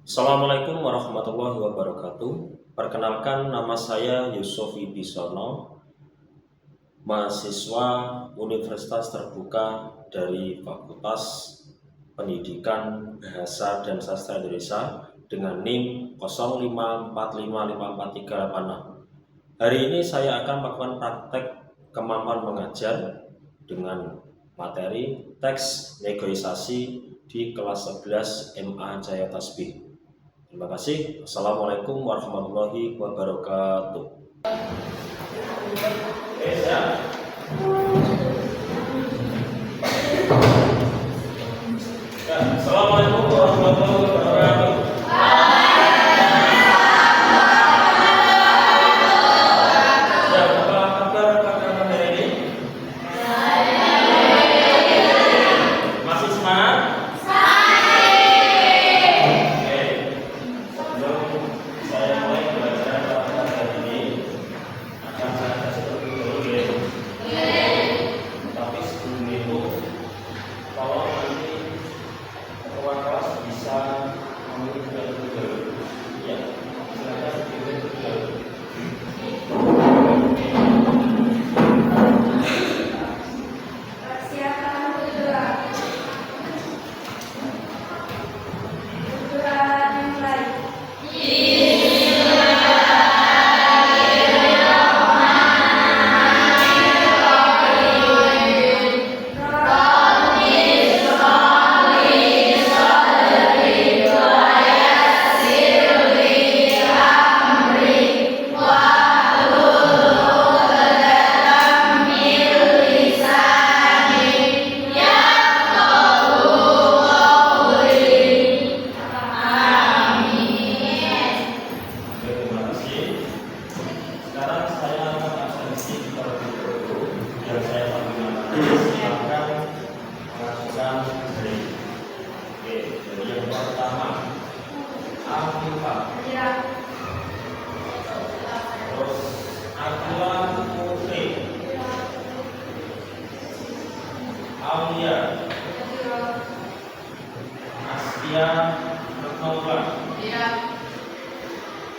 Assalamualaikum warahmatullahi wabarakatuh. Perkenalkan, nama saya Yusuf Wibisono, mahasiswa Universitas Terbuka dari Fakultas Pendidikan Bahasa dan Sastra Indonesia dengan NIM 05455436. Hari ini saya akan melakukan praktek kemampuan mengajar dengan materi teks negosiasi di kelas 11 MA Jaya Tasbih. Terima kasih. Assalamualaikum warahmatullahi wabarakatuh. Assalamualaikum warahmatullahi wabarakatuh. Ya, apa kabar kakak-kakak hari ini? Masih semangat? Oke. Sebelum saya mulai belajar pada hari ini, akan saya kasih tahu dulu ya. Tapi sebelum itu, kalau nanti ketua kelas bisa menunjukkan dulu, ya, silakan tunjukkan dulu. Terima kasih. Sekarang saya akan absensi terlebih dahulu. Yang saya panggil silakan mengajukan diri. Oke, jadi yang pertama Afifah. Terus Akila Putri. Aulia. Astia Retnova.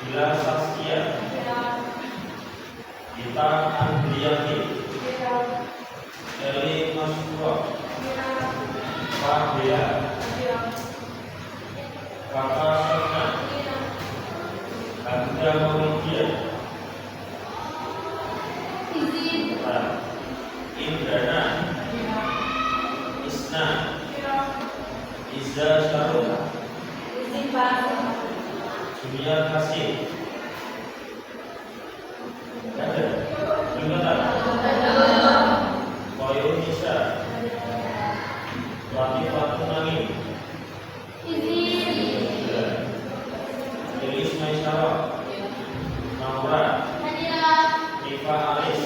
Bila Saskia. Gita Andriati. Eli Masuro. Fahdia. Kakak Sena. Anda Maulidia. Indrana. Isna. Iza Syarul. Julia Kasih. Ada? Belum ada? Koyo Nisa. Latifah Tunani. Ilis Maisara. Naura. Iva Alis.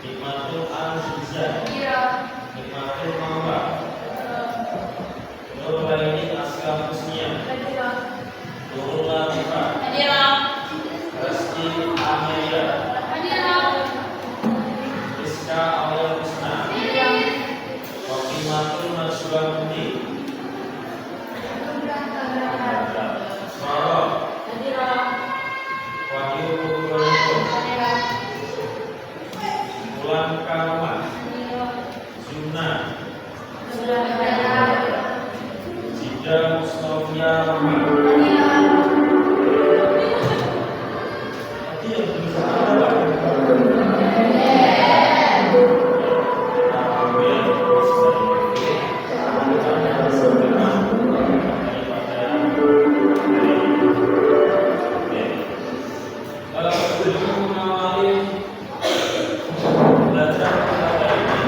Hikmatul Al-Ziza. Hikmatul Mawar. Nurlaini Aska Husnia. Nurul Latifah. Resti Amelia. Rizka Aulia Husna. Wakimatul Najwa Budi. Soro. Wahyu Purwono. Bulan Karma. Zuna. Zida Mustofia Rahman. Tadi yang bisa ada Pak. Kita ambil sebelum mengawali belajar pada hari ini,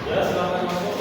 ya silakan masuk.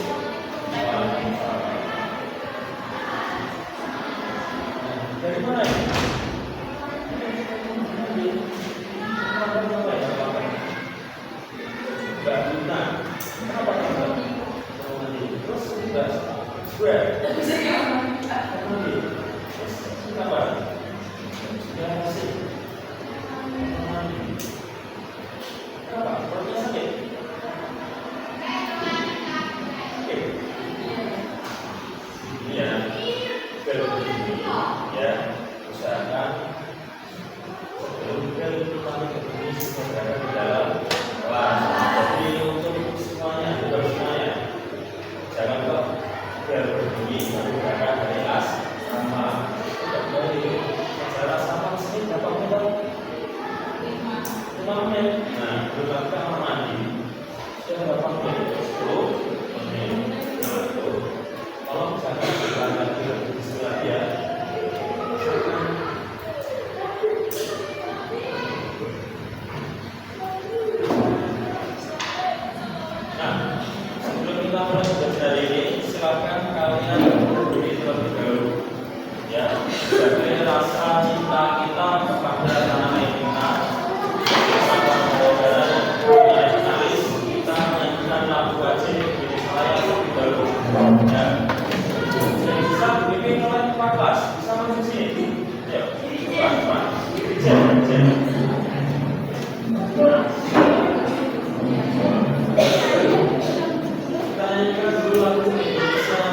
kelas, bisa maju sini. Ayo, cepat. Ijen. Tanyakan dulu lagu Indonesia.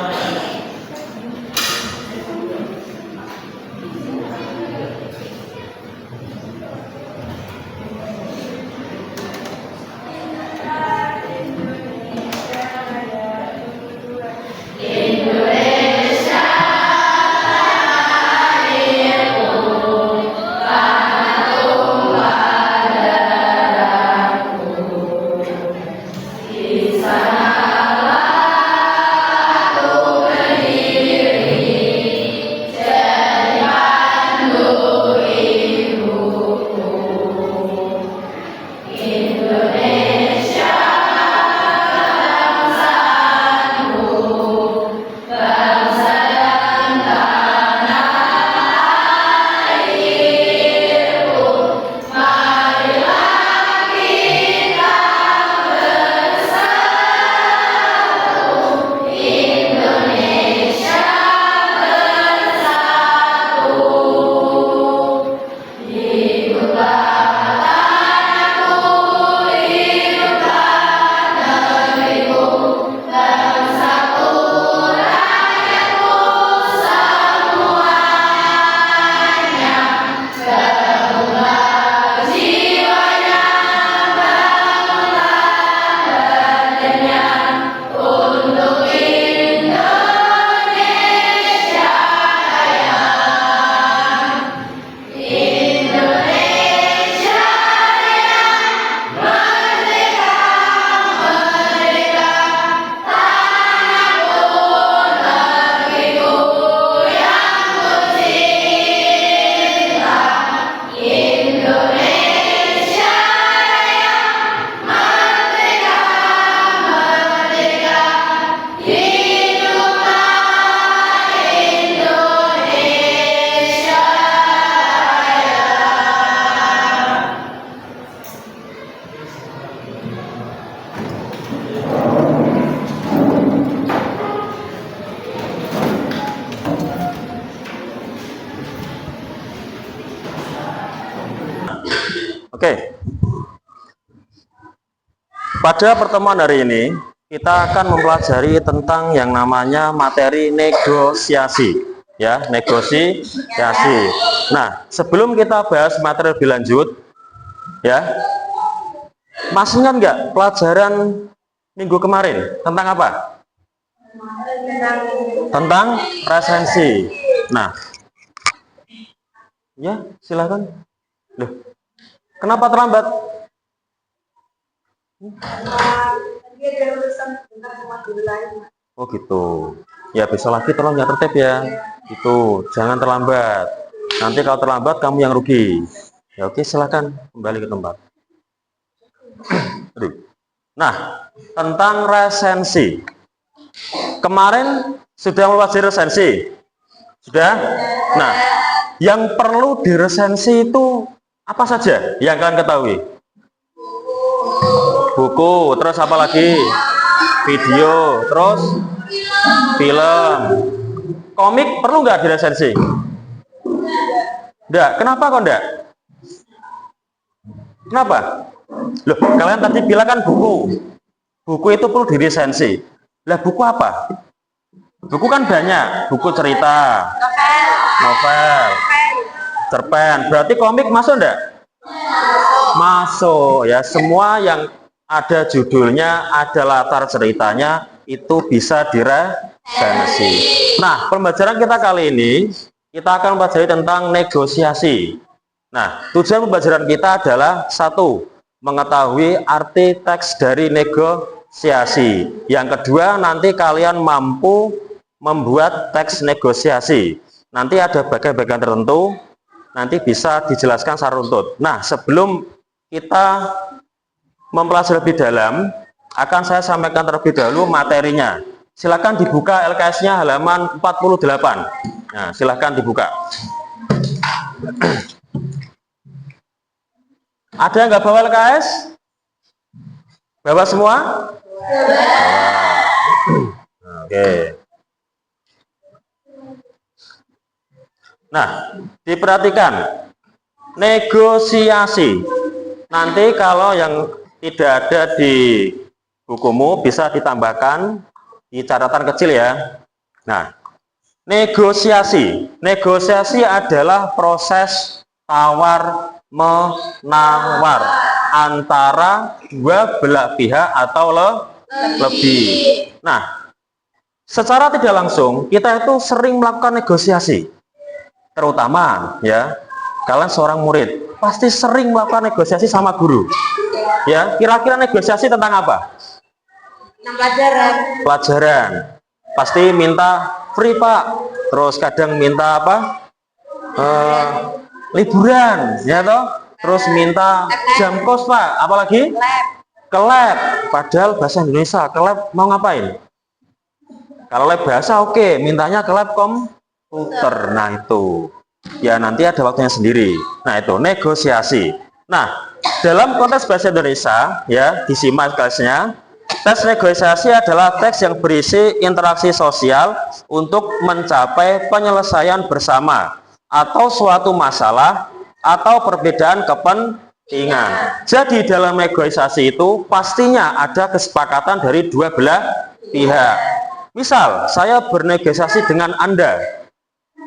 Oke. Pada pertemuan hari ini, kita akan mempelajari tentang yang namanya materi negosiasi. Ya, negosiasi. Nah, sebelum kita bahas materi lebih lanjut, ya, masih ingat nggak pelajaran minggu kemarin tentang apa? Tentang resensi. Nah, ya, silakan. Loh, kenapa terlambat? Oh gitu. Ya besok lagi tolong ya tertib ya. Itu jangan terlambat. Nanti kalau terlambat kamu yang rugi. Ya oke, silakan kembali ke tempat. Nah, tentang resensi. Kemarin sudah mempelajari resensi. Sudah? Nah, yang perlu diresensi itu apa saja yang kalian ketahui? Buku, terus apa lagi? Video, terus film. Komik perlu nggak diresensi? Enggak. Kenapa kok enggak? Kenapa? Loh, kalian tadi bilang kan buku. Buku itu perlu diresensi. Lah buku apa? Buku kan banyak. Buku cerita, novel, cerpen. Berarti komik masuk enggak? Masuk ya. Semua yang ada judulnya, ada latar ceritanya, itu bisa diresensi. Nah, pembelajaran kita kali ini, kita akan mempelajari tentang negosiasi. Nah, tujuan pembelajaran kita adalah satu, mengetahui arti teks dari negosiasi. Yang kedua, nanti kalian mampu membuat teks negosiasi. Nanti ada bagian-bagian tertentu, nanti bisa dijelaskan secara runtut. Nah, sebelum kita mempelajari lebih dalam, akan saya sampaikan terlebih dahulu materinya. Silakan dibuka LKS-nya halaman 48. Nah, silakan dibuka. Ada yang nggak bawa LKS? Bawa semua? Oke. Nah, diperhatikan negosiasi. Nanti kalau yang tidak ada di bukumu bisa ditambahkan di catatan kecil ya. Nah, negosiasi. Negosiasi adalah proses tawar menawar antara dua belah pihak atau lebih. Nah, secara tidak langsung kita itu sering melakukan negosiasi. Terutama ya, kalian seorang murid pasti sering melakukan negosiasi sama guru. Ya, kira-kira negosiasi tentang apa? Tentang pelajaran. Pelajaran. Pasti minta free Pak. Terus kadang minta apa? Liburan, ya toh. Terus minta jam kos Pak. Apalagi? Lab. Ke lab. Padahal bahasa Indonesia. Ke lab mau ngapain? Kalau lab bahasa oke, mintanya ke lab komputer. Nah itu. Ya nanti ada waktunya sendiri. Nah itu negosiasi. Nah, dalam konteks bahasa Indonesia ya, disimak kelasnya. Teks negosiasi adalah teks yang berisi interaksi sosial untuk mencapai penyelesaian bersama atau suatu masalah atau perbedaan kepentingan. Jadi dalam negosiasi itu pastinya ada kesepakatan dari dua belah pihak. Misal, saya bernegosiasi dengan Anda.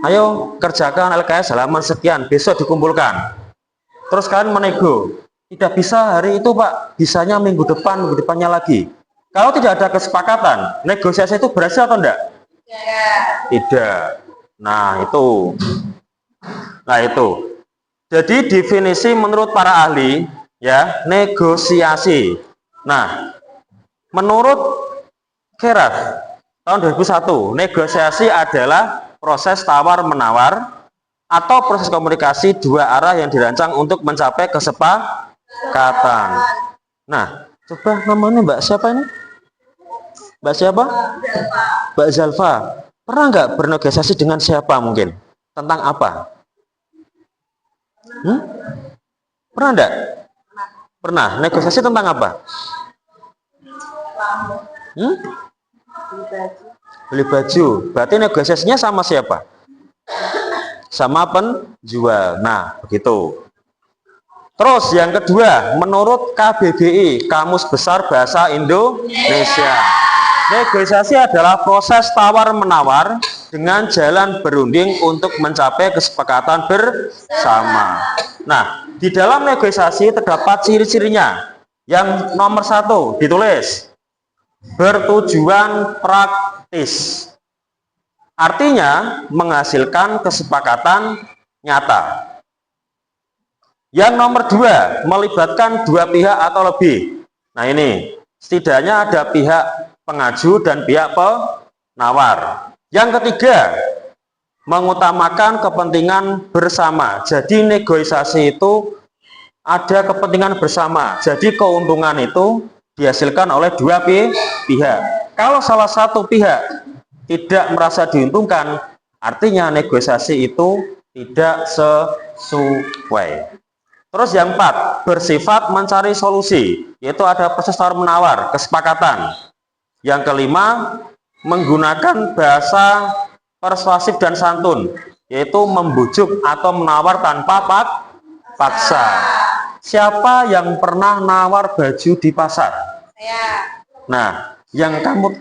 Ayo kerjakan LKS halaman sekian, besok dikumpulkan. Terus kalian menego. Tidak bisa hari itu Pak, bisanya minggu depannya lagi. Kalau tidak ada kesepakatan, negosiasi itu berhasil atau enggak? Tidak. Nah itu. Jadi definisi menurut para ahli ya, negosiasi. Nah, menurut Keras tahun 2001, negosiasi adalah proses tawar-menawar atau proses komunikasi dua arah yang dirancang untuk mencapai kesepakatan. Nah, coba namanya Mbak siapa ini? Mbak siapa? Mbak Zalfa. Pernah nggak bernegosiasi dengan siapa mungkin? Tentang apa? Pernah enggak? Pernah. Negosiasi tentang apa? Beli baju. Berarti negosiasinya sama siapa? Sama penjual. Nah, begitu. Terus yang kedua, menurut KBBI, Kamus Besar Bahasa Indonesia, negosiasi adalah proses tawar-menawar dengan jalan berunding untuk mencapai kesepakatan bersama. Nah, di dalam negosiasi terdapat ciri-cirinya. Yang nomor 1, ditulis. Bertujuan praktis. Artinya, menghasilkan kesepakatan nyata. Yang nomor 2, melibatkan dua pihak atau lebih. Nah ini, setidaknya ada pihak pengaju dan pihak penawar. Yang ketiga, mengutamakan kepentingan bersama. Jadi negosiasi itu ada kepentingan bersama. Jadi keuntungan itu dihasilkan oleh dua pihak. Kalau salah satu pihak tidak merasa diuntungkan, artinya negosiasi itu tidak sesuai. Terus yang 4, bersifat mencari solusi, yaitu ada proses tawar-menawar, kesepakatan. Yang kelima, menggunakan bahasa persuasif dan santun, yaitu membujuk atau menawar tanpa paksa. Siapa yang pernah nawar baju di pasar? Saya. Nah,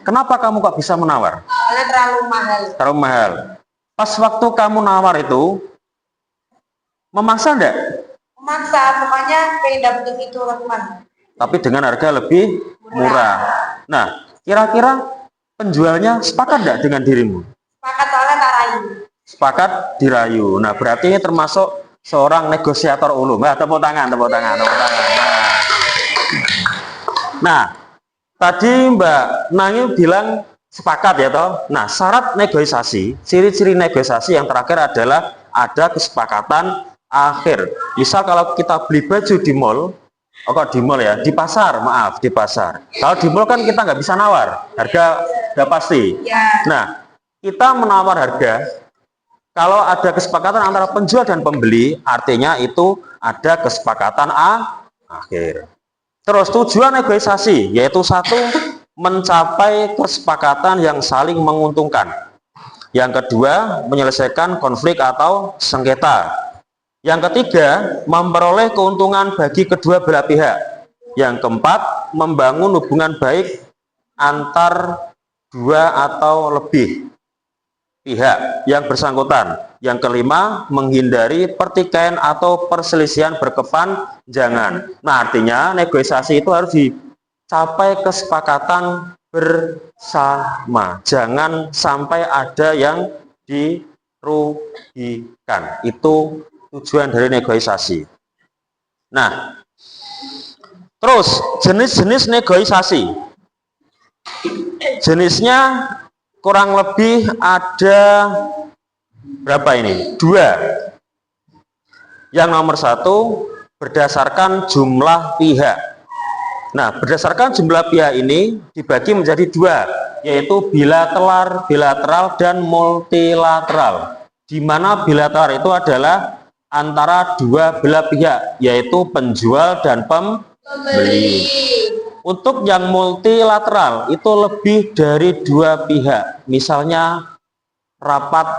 kenapa kamu kok bisa menawar? Karena terlalu mahal. Terlalu mahal. Pas waktu kamu nawar itu, memaksa enggak? Memaksa, pokoknya pengen dapetin itu teman. Tapi dengan harga lebih murah. Nah, kira-kira penjualnya sepakat enggak dengan dirimu? Sepakat, soalnya tak rayu. Sepakat dirayu. Nah, berarti ini termasuk seorang negosiator ulum. Nah, tepuk tangan. Nah, tadi Mbak Nangi bilang sepakat ya toh. Nah, syarat negosiasi, ciri-ciri negosiasi yang terakhir adalah ada kesepakatan akhir. Misal kalau kita beli baju di mall, di pasar, di pasar. Kalau di mall kan kita nggak bisa nawar, harga udah pasti. Nah, kita menawar harga, kalau ada kesepakatan antara penjual dan pembeli, artinya itu ada kesepakatan akhir. Terus tujuan negosiasi, yaitu 1, mencapai kesepakatan yang saling menguntungkan. Yang kedua, menyelesaikan konflik atau sengketa. Yang ketiga, memperoleh keuntungan bagi kedua belah pihak. Yang keempat, membangun hubungan baik antar dua atau lebih pihak yang bersangkutan. Yang kelima, menghindari pertikaian atau perselisihan berkepanjangan. Nah, artinya negosiasi itu harus dicapai kesepakatan bersama. Jangan sampai ada yang dirugikan. Itu tujuan dari negosiasi. Nah, terus jenis-jenis negosiasi. Jenisnya kurang lebih ada berapa ini? 2. Yang nomor 1 berdasarkan jumlah pihak. Nah, berdasarkan jumlah pihak ini dibagi menjadi 2, yaitu bilateral dan multilateral. Di mana bilateral itu adalah antara dua belah pihak, yaitu penjual dan pembeli. Untuk yang multilateral itu lebih dari 2 pihak. Misalnya rapat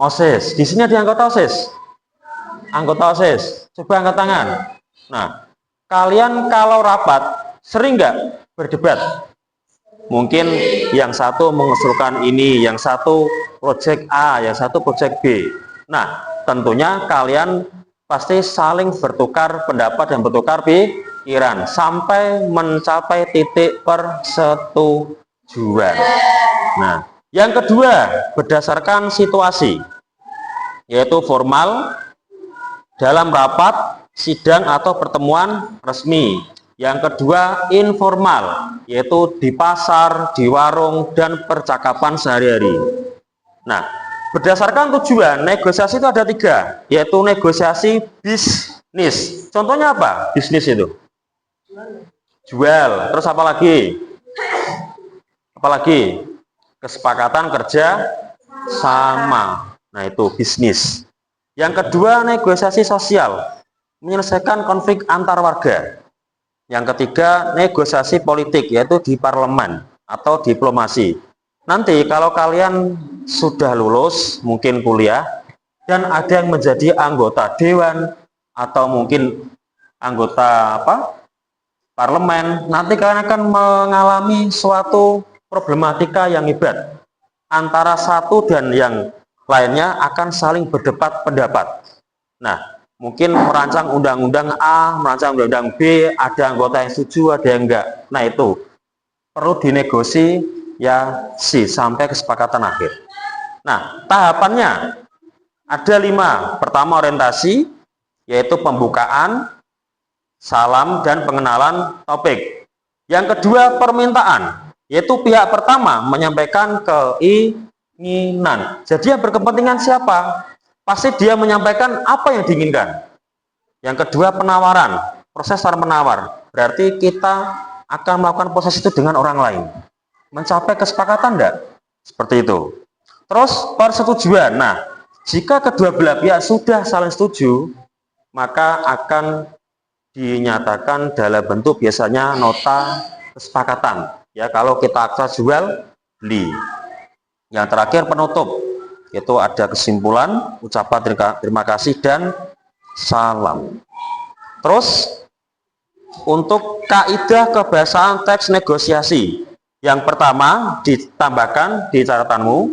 OSIS. Di sini ada anggota OSIS. Anggota OSIS. Coba angkat tangan. Nah, kalian kalau rapat sering nggak berdebat? Mungkin yang satu mengusulkan ini, yang satu proyek A, yang satu proyek B. Nah, tentunya kalian pasti saling bertukar pendapat dan bertukar pikiran sampai mencapai titik persetujuan. Nah, yang kedua berdasarkan situasi, yaitu formal dalam rapat, sidang atau pertemuan resmi. Yang kedua informal, yaitu di pasar, di warung, dan percakapan sehari-hari. Nah, berdasarkan tujuan, negosiasi itu ada 3, yaitu negosiasi bisnis. Contohnya apa? Bisnis itu jual. Terus apa lagi? Apalagi? Kesepakatan kerja sama. Nah, itu bisnis. Yang kedua, negosiasi sosial, menyelesaikan konflik antar warga. Yang ketiga, negosiasi politik, yaitu di parlemen atau diplomasi. Nanti kalau kalian sudah lulus, mungkin kuliah, dan ada yang menjadi anggota dewan atau mungkin anggota parlemen, nanti kalian akan mengalami suatu problematika yang hebat. Antara satu dan yang lainnya akan saling berdebat pendapat. Nah, mungkin merancang undang-undang A, merancang undang-undang B, ada anggota yang setuju, ada yang enggak. Nah, itu perlu dinegosiasi sampai kesepakatan akhir. Nah, tahapannya ada 5. Pertama, orientasi, yaitu pembukaan, salam, dan pengenalan topik. Yang kedua, permintaan, yaitu pihak pertama menyampaikan keinginan. Jadi yang berkepentingan siapa? Pasti dia menyampaikan apa yang diinginkan. Yang kedua, penawaran, proses menawar. Berarti kita akan melakukan proses itu dengan orang lain. Mencapai kesepakatan enggak? Seperti itu. Terus persetujuan. Nah, jika kedua belah pihak sudah saling setuju, maka akan dinyatakan dalam bentuk biasanya nota kesepakatan. Ya, kalau kita akta jual beli. Yang terakhir, penutup. Itu ada kesimpulan, ucapan terima kasih, dan salam. Terus untuk kaidah kebahasaan teks negosiasi, yang pertama ditambahkan di catatanmu,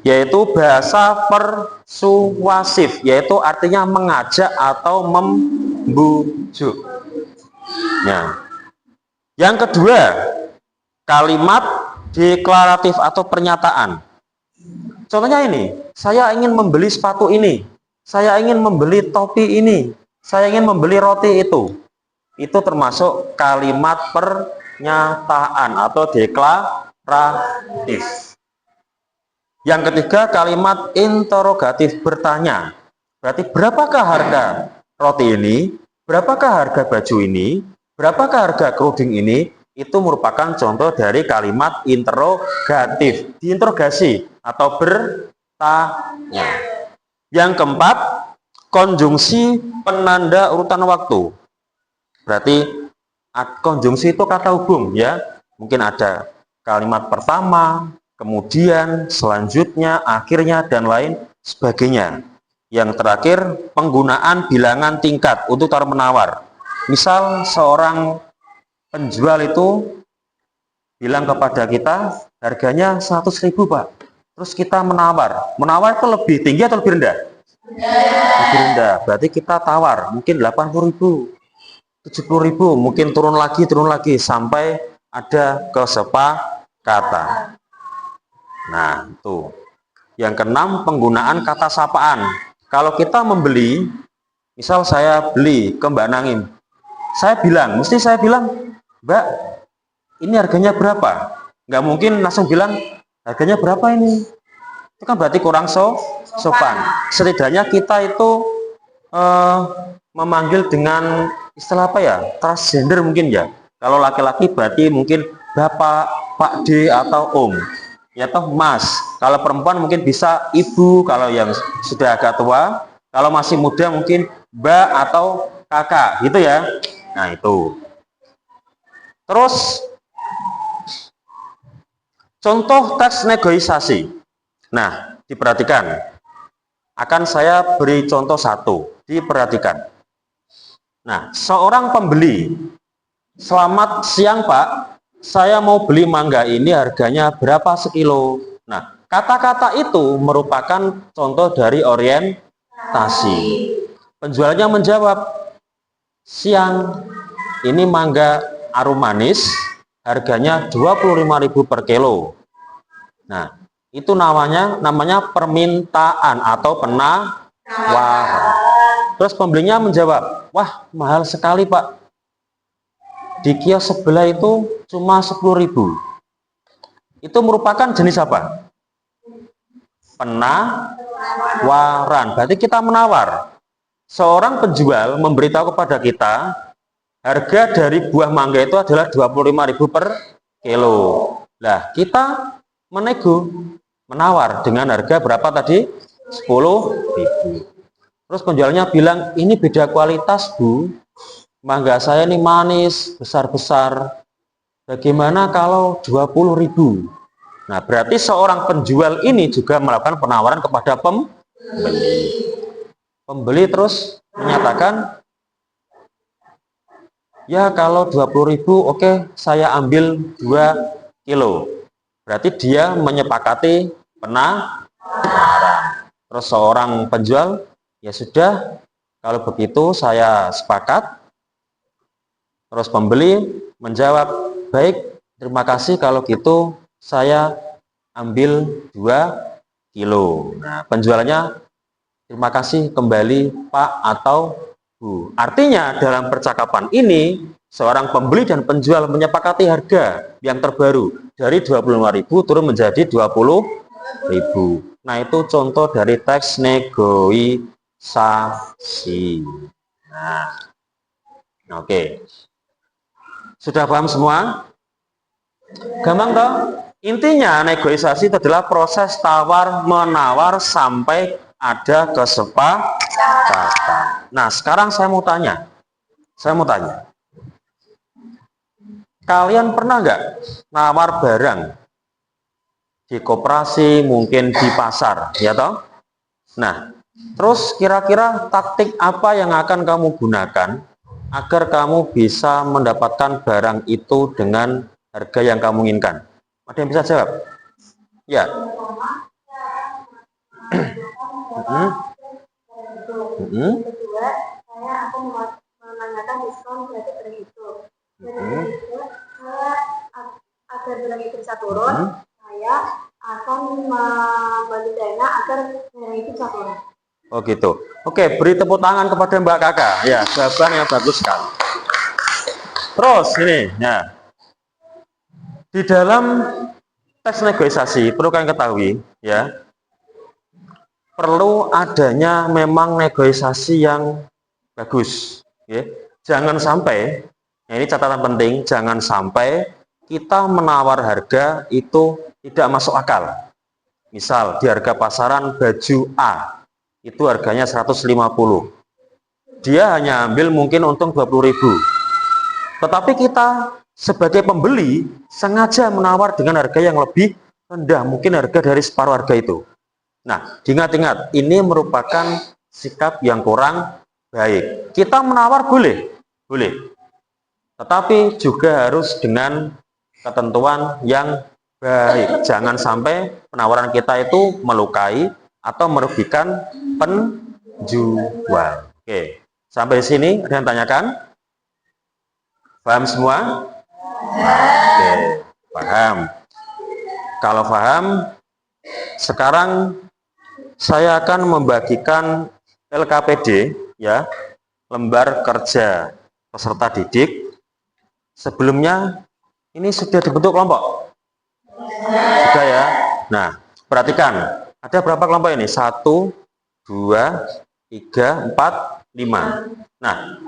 yaitu bahasa persuasif, yaitu artinya mengajak atau membujuk. Nah, yang kedua, kalimat deklaratif atau pernyataan. Contohnya ini, saya ingin membeli sepatu ini, saya ingin membeli topi ini, saya ingin membeli roti itu. Itu termasuk kalimat pernyataan atau deklaratif. Yang ketiga, kalimat interrogatif, bertanya. Berarti berapakah harga roti ini, berapakah harga baju ini, berapakah harga kerudung ini. Itu merupakan contoh dari kalimat interrogatif, diinterogasi atau bertanya. Yang keempat, konjungsi penanda urutan waktu. Berarti konjungsi itu kata hubung, ya. Mungkin ada kalimat pertama, kemudian selanjutnya, akhirnya, dan lain sebagainya. Yang terakhir, penggunaan bilangan tingkat untuk tawar-menawar. Misal seorang penjual itu bilang kepada kita harganya 100.000 Pak, terus kita menawar itu lebih tinggi atau lebih rendah? Lebih rendah. Berarti kita tawar mungkin 80.000, 70.000, mungkin turun lagi sampai ada kesepakatan. Nah, itu. Yang keenam, penggunaan kata sapaan. Kalau kita membeli, misal saya beli ke Mbak Nangim, mesti saya bilang, Mbak, ini harganya berapa? Nggak mungkin langsung bilang, harganya berapa ini? Itu kan berarti kurang sopan. Setidaknya kita itu memanggil dengan istilah apa ya? Transgender mungkin ya. Kalau laki-laki berarti mungkin Bapak, Pak D, atau Om. Ya toh Mas. Kalau perempuan mungkin bisa Ibu, kalau yang sudah agak tua. Kalau masih muda mungkin Mbak atau Kakak, gitu ya. Nah, itu. Terus contoh teks negosiasi. Nah, diperhatikan. Akan saya beri contoh satu. Diperhatikan. Nah, seorang pembeli. Selamat siang Pak, saya mau beli mangga ini harganya berapa sekilo. Nah, kata-kata itu merupakan contoh dari orientasi. Penjualnya menjawab, siang, ini mangga arum manis, harganya 25.000 per kilo. Nah, itu namanya permintaan atau penawaran. Terus pembelinya menjawab, wah mahal sekali Pak. Di kios sebelah itu cuma 10.000. Itu merupakan jenis apa? Penawaran. Berarti kita menawar. Seorang penjual memberitahu kepada kita, harga dari buah mangga itu adalah 25.000 per kilo. Nah, kita menawar dengan harga berapa tadi? 10.000. Terus penjualnya bilang, ini beda kualitas Bu, mangga saya ini manis, besar-besar, bagaimana kalau 20.000? Nah, berarti seorang penjual ini juga melakukan penawaran kepada pembeli. Pembeli terus menyatakan, ya kalau 20.000 oke, saya ambil 2 kilo. Berarti dia menyepakati penawaran. Terus seorang penjual, ya sudah, kalau begitu saya sepakat. Terus pembeli menjawab, baik, terima kasih, kalau gitu saya ambil 2 kilo. Nah, penjualnya, terima kasih kembali Pak atau Bu. Artinya dalam percakapan ini, seorang pembeli dan penjual menyepakati harga yang terbaru dari 25.000 turun menjadi 20.000. Nah, itu contoh dari teks negosiasi. Nah, oke. Sudah paham semua? Gampang toh? Intinya negosiasi itu adalah proses tawar-menawar sampai ada kesepakatan. Nah, sekarang saya mau tanya. Kalian pernah nggak nawar barang di koperasi, mungkin di pasar, ya toh? Nah, terus kira-kira taktik apa yang akan kamu gunakan agar kamu bisa mendapatkan barang itu dengan harga yang kamu inginkan? Ada yang bisa jawab? Ya. Kedua, saya akan menanyakan diskon berarti barang itu. Dan kedua, agar barang itu bisa turun, saya akan membantu dana agar barang itu bisa turun. Oh gitu. Oke, beri tepuk tangan kepada Mbak Kakak. Ya, jawaban yang bagus sekali. Terus ini, ya. Di dalam teks negosiasi perlu kalian ketahui, ya, perlu adanya memang negosiasi yang bagus. Ya. Jangan sampai, ya ini catatan penting, jangan sampai kita menawar harga itu tidak masuk akal. Misal di harga pasaran baju A itu harganya 150. Dia hanya ambil mungkin untung 20.000. Tetapi kita sebagai pembeli sengaja menawar dengan harga yang lebih rendah, mungkin harga dari separuh harga itu. Nah, diingat-ingat, ini merupakan sikap yang kurang baik. Kita menawar boleh, boleh, tetapi juga harus dengan ketentuan yang baik. Jangan sampai penawaran kita itu melukai atau merugikan penjual. Oke, sampai di sini ada yang tanyakan? Paham semua? Oke, paham. Kalau paham, sekarang saya akan membagikan LKPD, ya, lembar kerja peserta didik. Sebelumnya ini sudah dibentuk kelompok? Sudah ya. Nah, perhatikan, ada berapa kelompok ini? 1, 2, 3, 4, 5. Nah,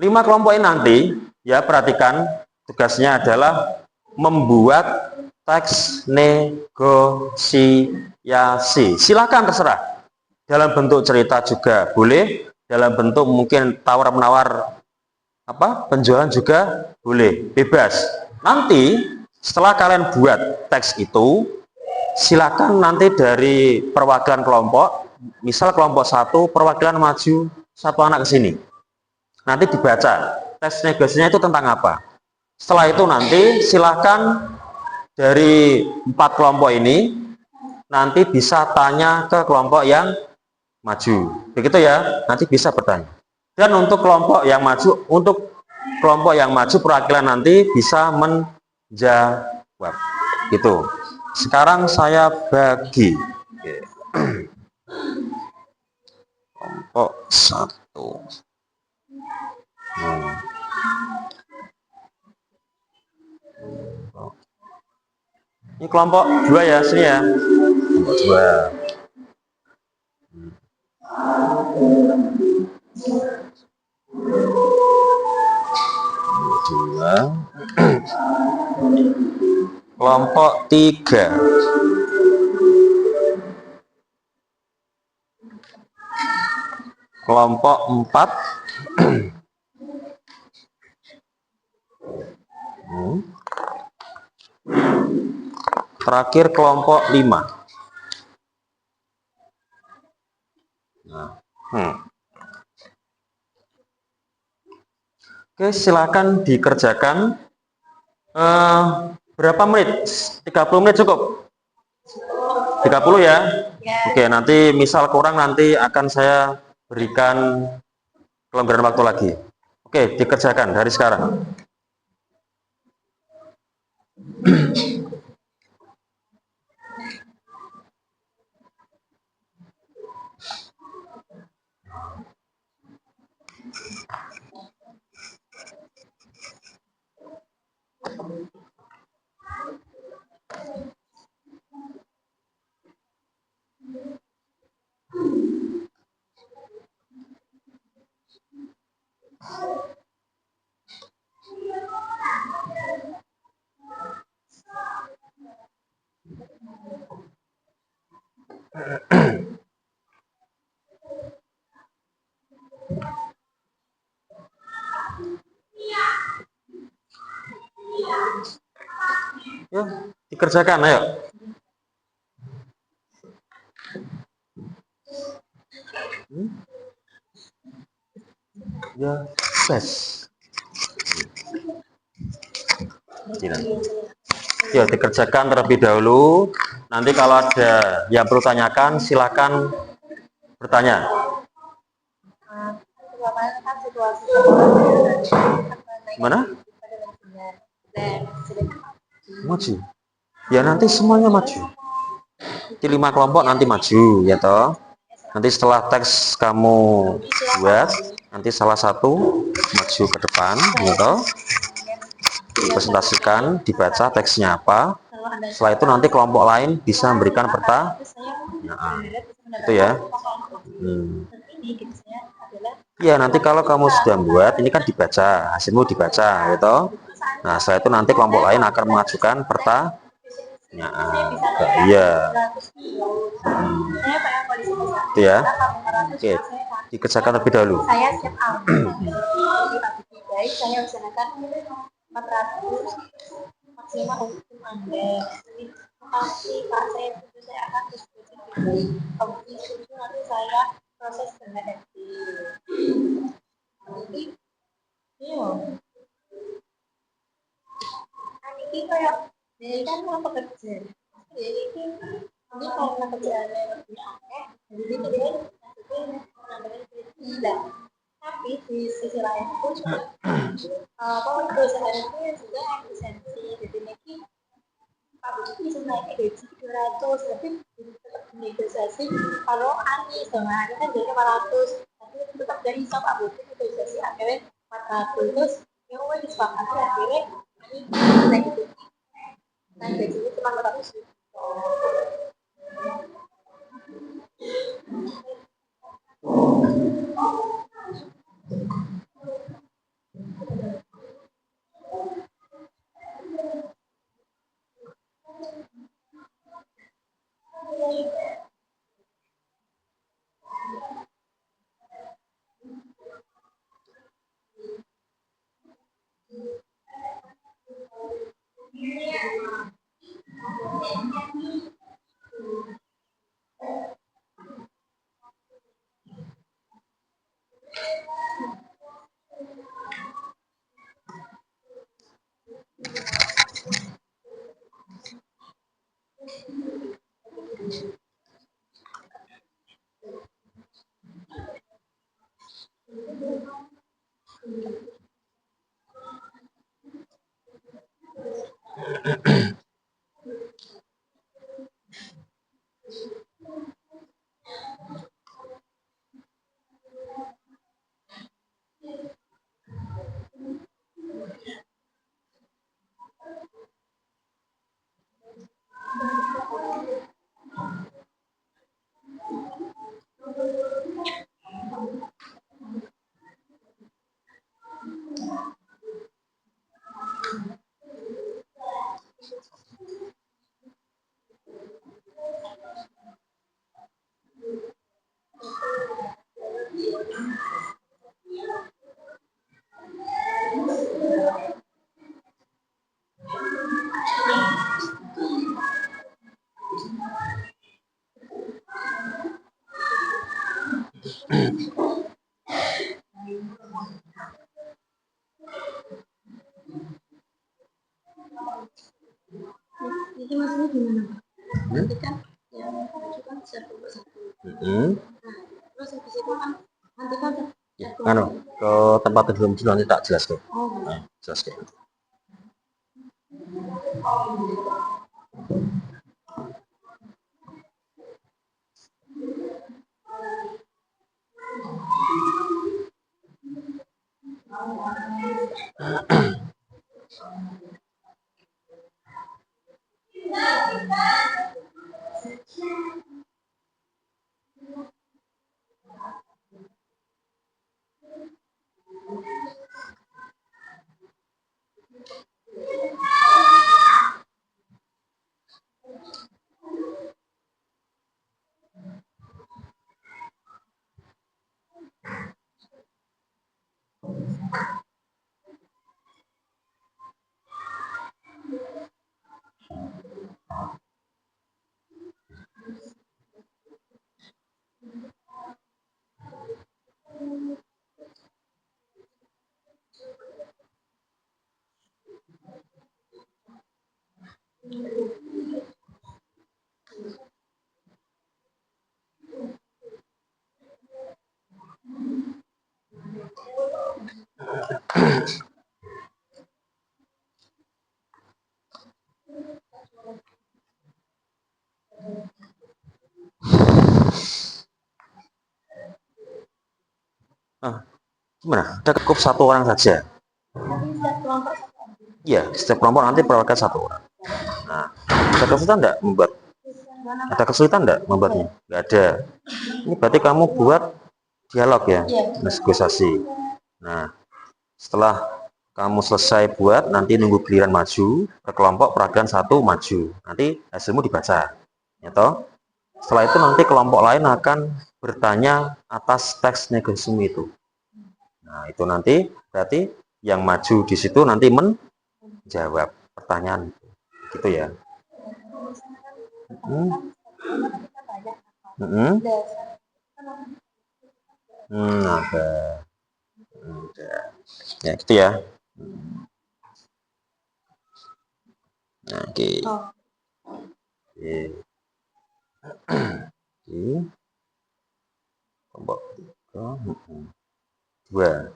5 kelompok ini nanti, ya, perhatikan, tugasnya adalah membuat teks negosiasi. Silakan, terserah. Dalam bentuk cerita juga boleh, dalam bentuk mungkin tawar-menawar penjualan juga boleh, bebas. Nanti setelah kalian buat teks itu, silakan nanti dari perwakilan kelompok, misal kelompok 1 perwakilan maju 1 anak ke sini. Nanti dibaca teks negosiasinya itu tentang apa. Setelah itu nanti silakan dari 4 kelompok ini nanti bisa tanya ke kelompok yang maju. Begitu ya, nanti bisa bertanya. Dan untuk kelompok yang maju, perwakilan nanti bisa menjawab. Gitu. Sekarang saya bagi. Kelompok 1. Ini kelompok 2 ya, sini ya. Kelompok 2. Kelompok 3. Kelompok 4. Terakhir kelompok 5. Oke, silakan dikerjakan. Berapa menit? 30 menit cukup? 30 ya? Oke, nanti misal kurang nanti akan saya berikan kelonggaran waktu lagi. Oke, dikerjakan dari sekarang. Ya, dikerjakan, ayo. Ya, tes. Ya, dikerjakan terlebih dahulu. Nanti kalau ada yang perlu tanyakan, silakan bertanya. Mana? Maju. Ya nanti semuanya maju. Nanti 5 kelompok nanti maju, ya toh. Nanti setelah teks kamu buat, nanti salah satu maju ke depan, ya toh. Presentasikan, dibaca teksnya apa. Setelah itu nanti kelompok lain bisa memberikan pertanyaan. Itu ya. Ya nanti kalau kamu sudah buat, ini kan dibaca, hasilmu dibaca, gitu. Nah setelah itu nanti kelompok lain akan mengajukan pertanyaan. Iya. Itu ya. Oke, dikerjakan terlebih dahulu. Saya siap baik, saya usahakan 400 maksimal untuk Anda. pasti Pak, saya setuju, saya akan diskusi di komisi setuju, nanti saya proses dengan FD. Iya. Ini kayak dia kan mau pekerja. Jadi ini karena kerjaannya lebih akeh, jadi dia maksudnya mengambil tidak. Tapi di sisi lain pun juga perusahaan itu juga efisiensi. Jadi ini pabrik bisa naik gaji 200, tapi tetap negosiasi. Kalau Ani sama Ani kan jadi 500, tapi tetap dari sama pabrik negosiasi akhirnya 400. Terus yang udah disepakati akhirnya ini naik gaji. Naik gajinya cuma 400. Itu maksudnya gimana Pak? Nanti kan yang maju kan satu persatu. Nah, terus habis itu kan nanti kan Anu, ke tempat sebelum dulu nanti tak jelas kok. Nah, jelas kayak gitu. Gimana? Ada cukup satu orang saja. Iya, setiap kelompok nanti perwakilan satu orang. Nah, ada kesulitan enggak membuat? Ada kesulitan enggak membuatnya? Enggak ada. Ini berarti kamu buat dialog ya, negosiasi. Nah, setelah kamu selesai buat, nanti nunggu giliran maju, ke kelompok perwakilan satu maju. Nanti hasilmu dibaca. Ya toh? Setelah itu nanti kelompok lain akan bertanya atas teks negosiasi itu. Nah, itu nanti berarti yang maju di situ nanti menjawab pertanyaan. Gitu ya. kita banyak Ada. Ya, gitu ya. Nah, oke. Oke. Oke. Kelompok 3. 2.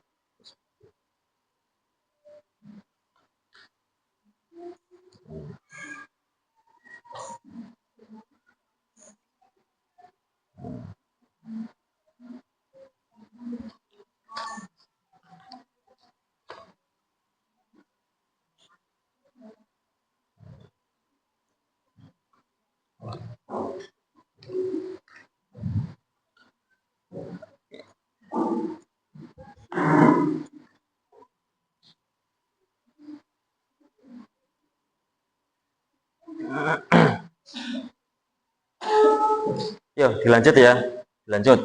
Yuk, dilanjut ya. Dilanjut.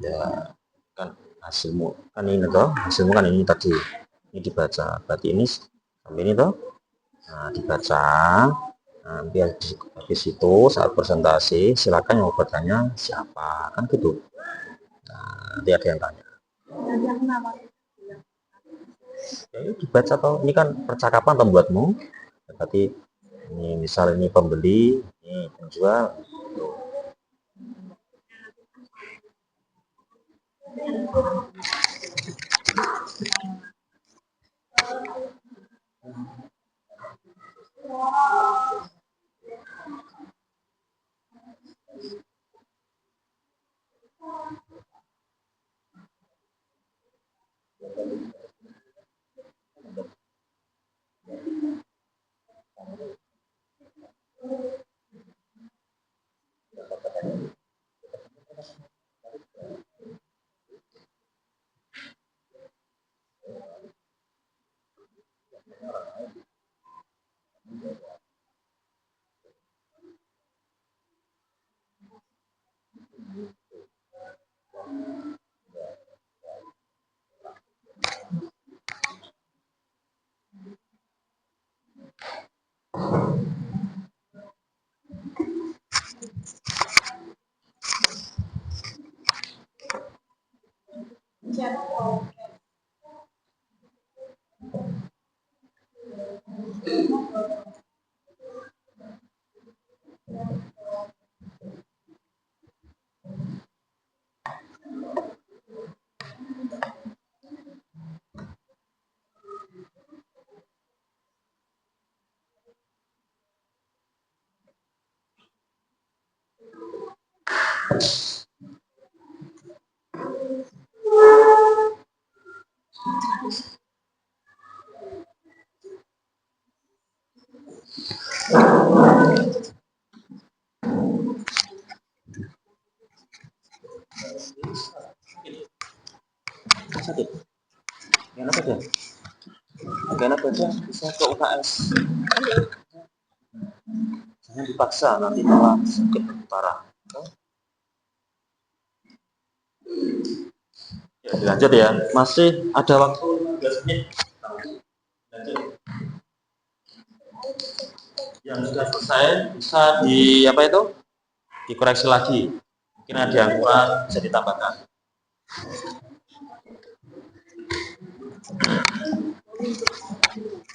Ya, kan hasilmu kan ini toh, hasilmu kan ini tadi. Ini dibaca. Berarti ini sampai ini toh. Nah, dibaca. Nah, nanti habis itu saat presentasi silakan yang mau bertanya siapa kan gitu. Nah, nanti ada yang tanya. Ya, ini dibaca toh. Ini kan percakapan pembuatmu. Berarti ini misal ini pembeli, ini penjual. Gitu. chat podcast. Sakit. Gimana saja? Gimana saja bisa ke UKS. Jangan dipaksa, nanti malah sakit parah. Ya, dilanjut ya. Masih ada waktu 15 menit. Lanjut. Yang sudah selesai bisa di apa itu? Dikoreksi lagi. Mungkin ada yang kurang bisa ditambahkan. Udah.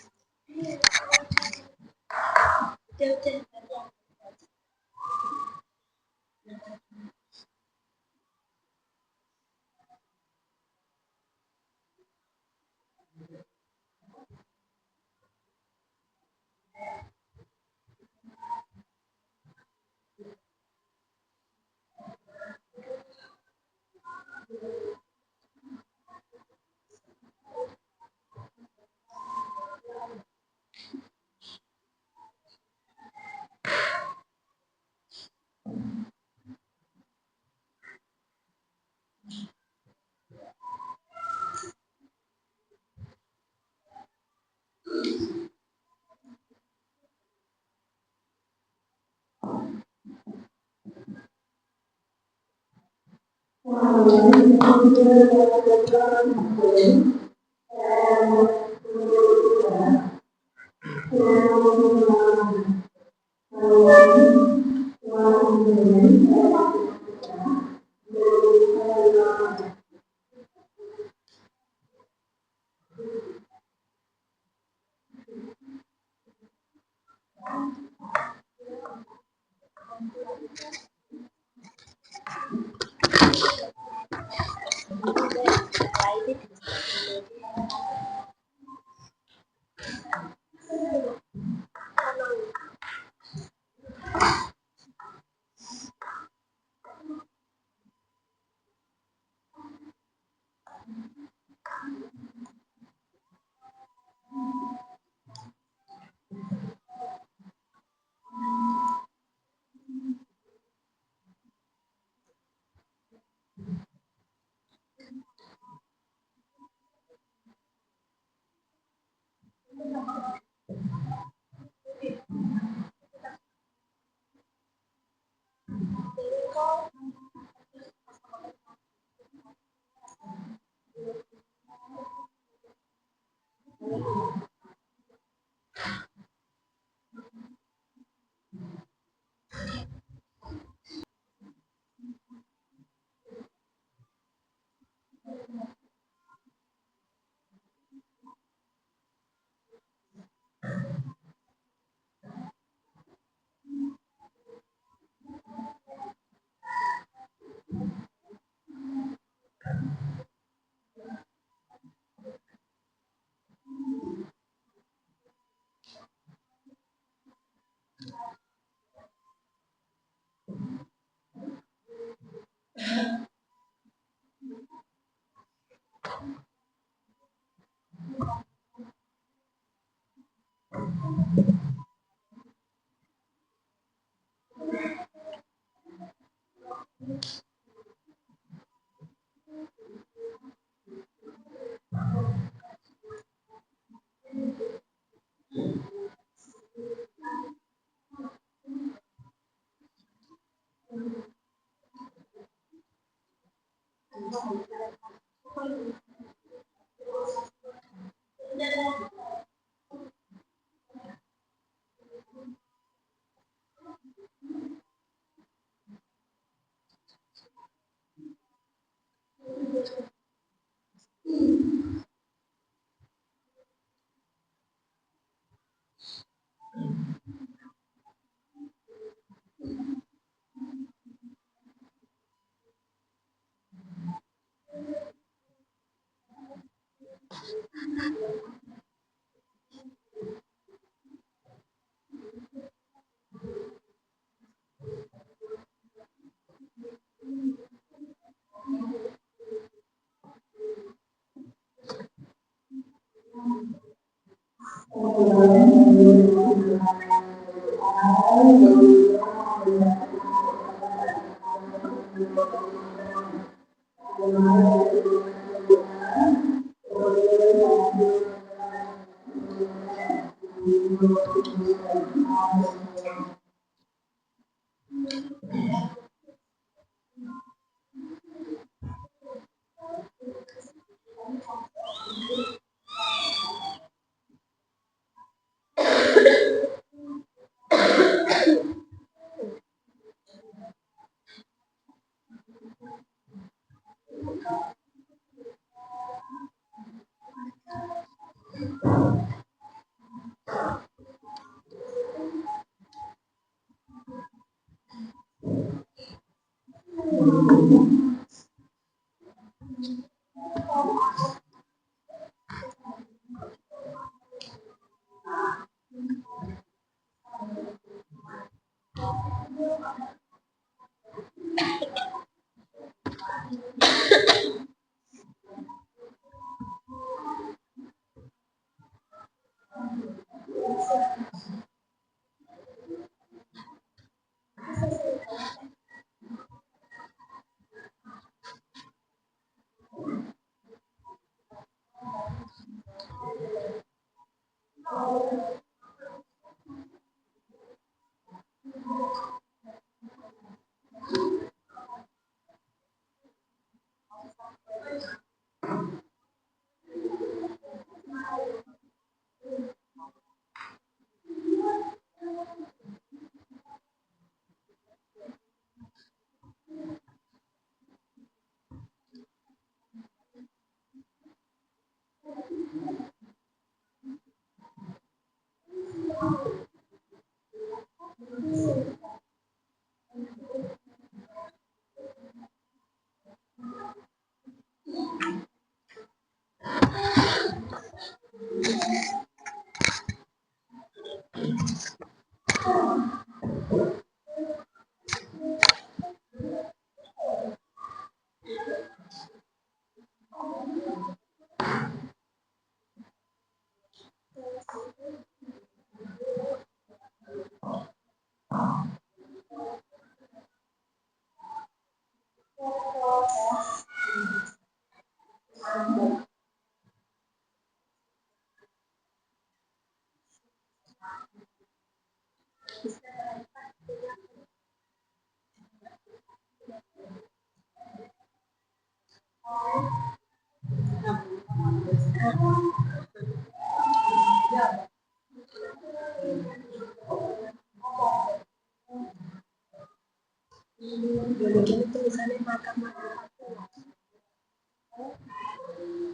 Ini tulisannya makan-makan.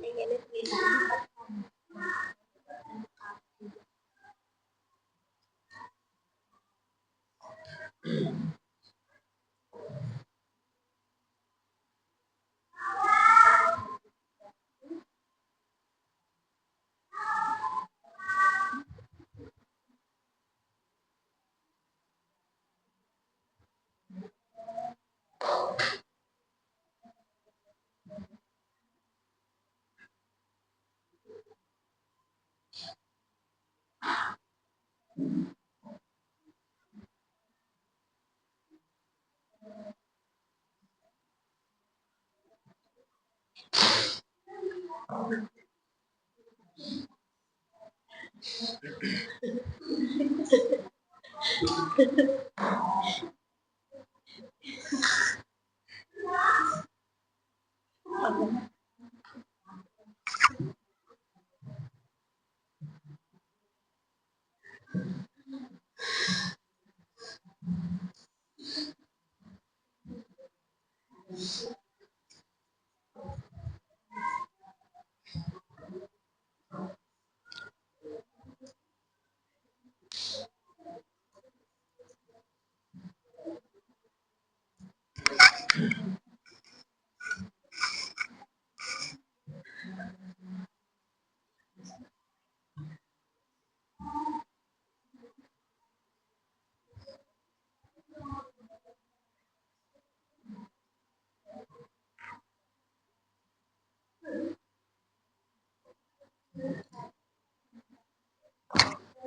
Yang ini tulisannya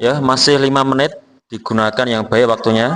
Ya, masih 5 menit, digunakan yang baik waktunya.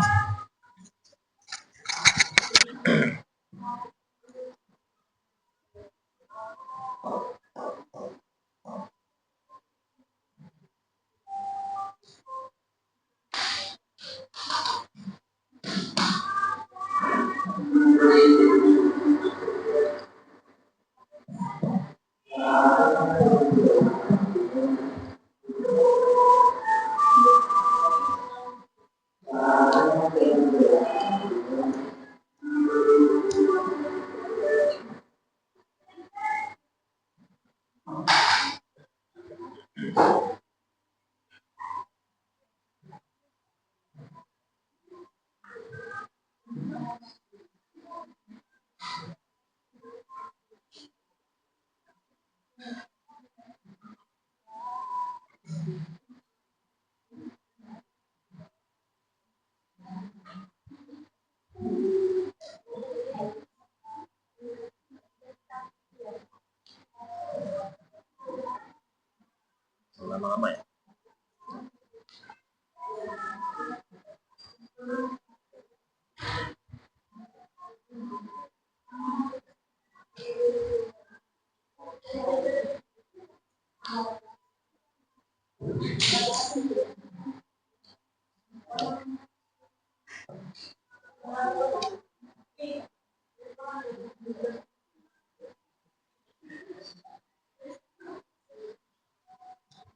Lama-lama ya.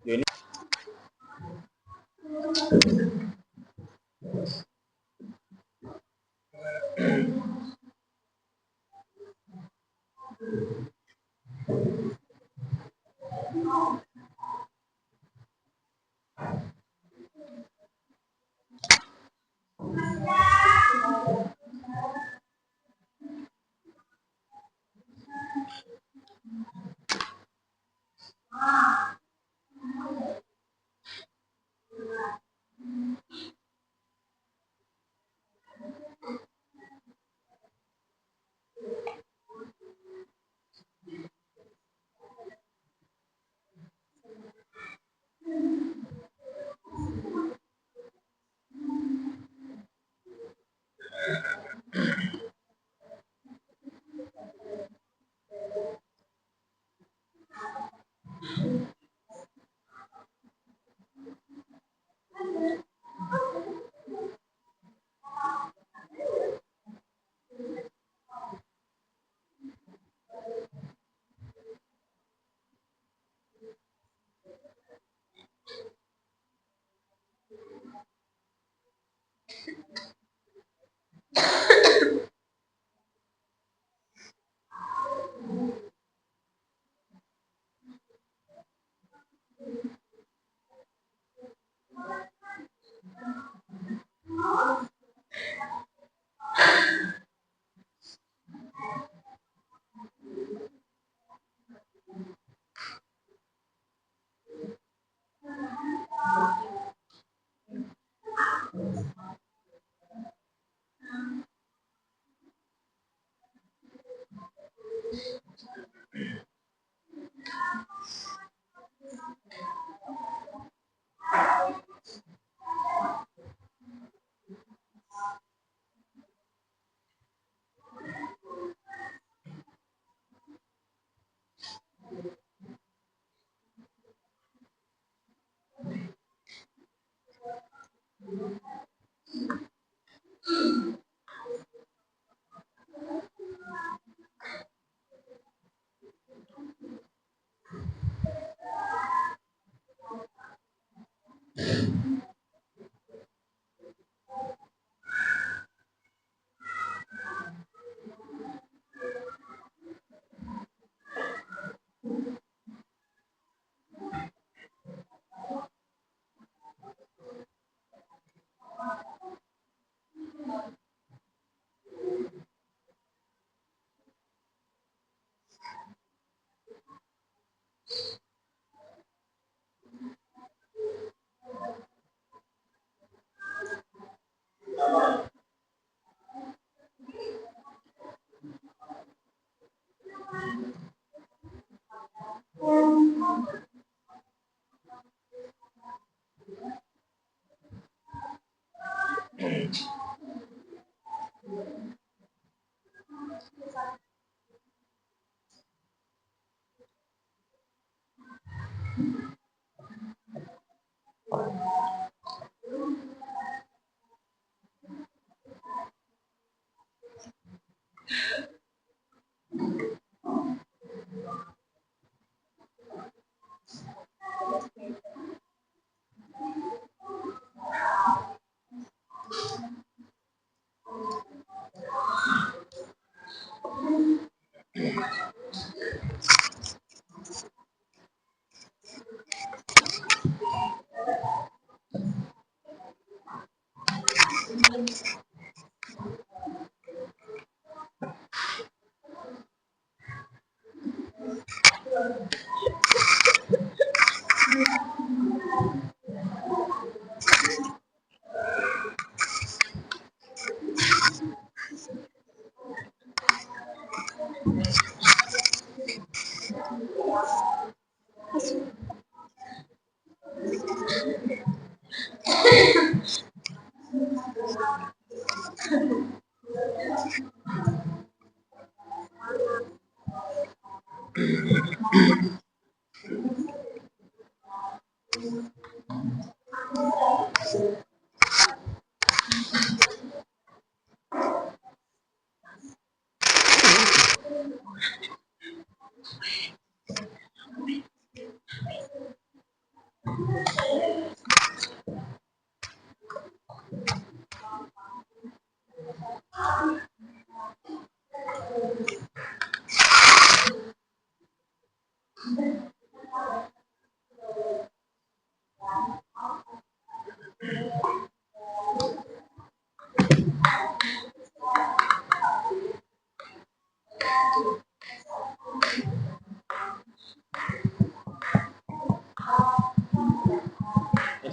Ini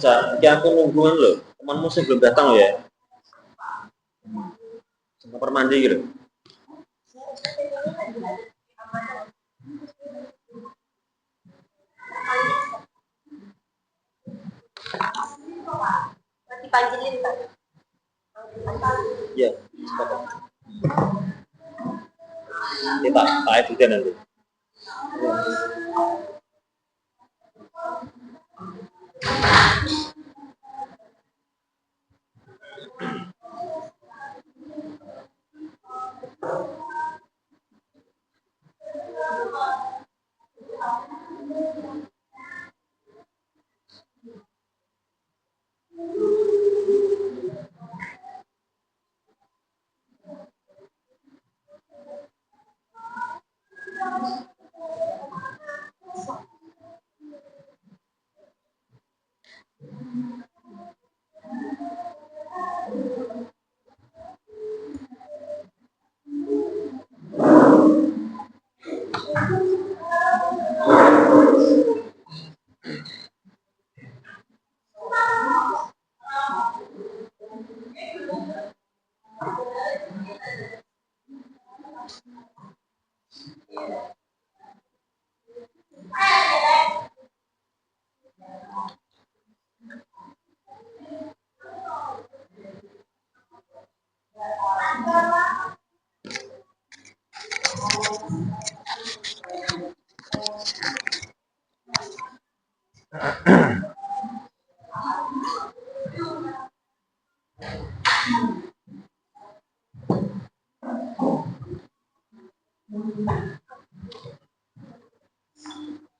Cak, aku nungguan loh. Temanmu sih belum datang loh ya. Kamar mandi gitu. Dipanjilin kan? Iya, sepakat. Kita tak juga nanti.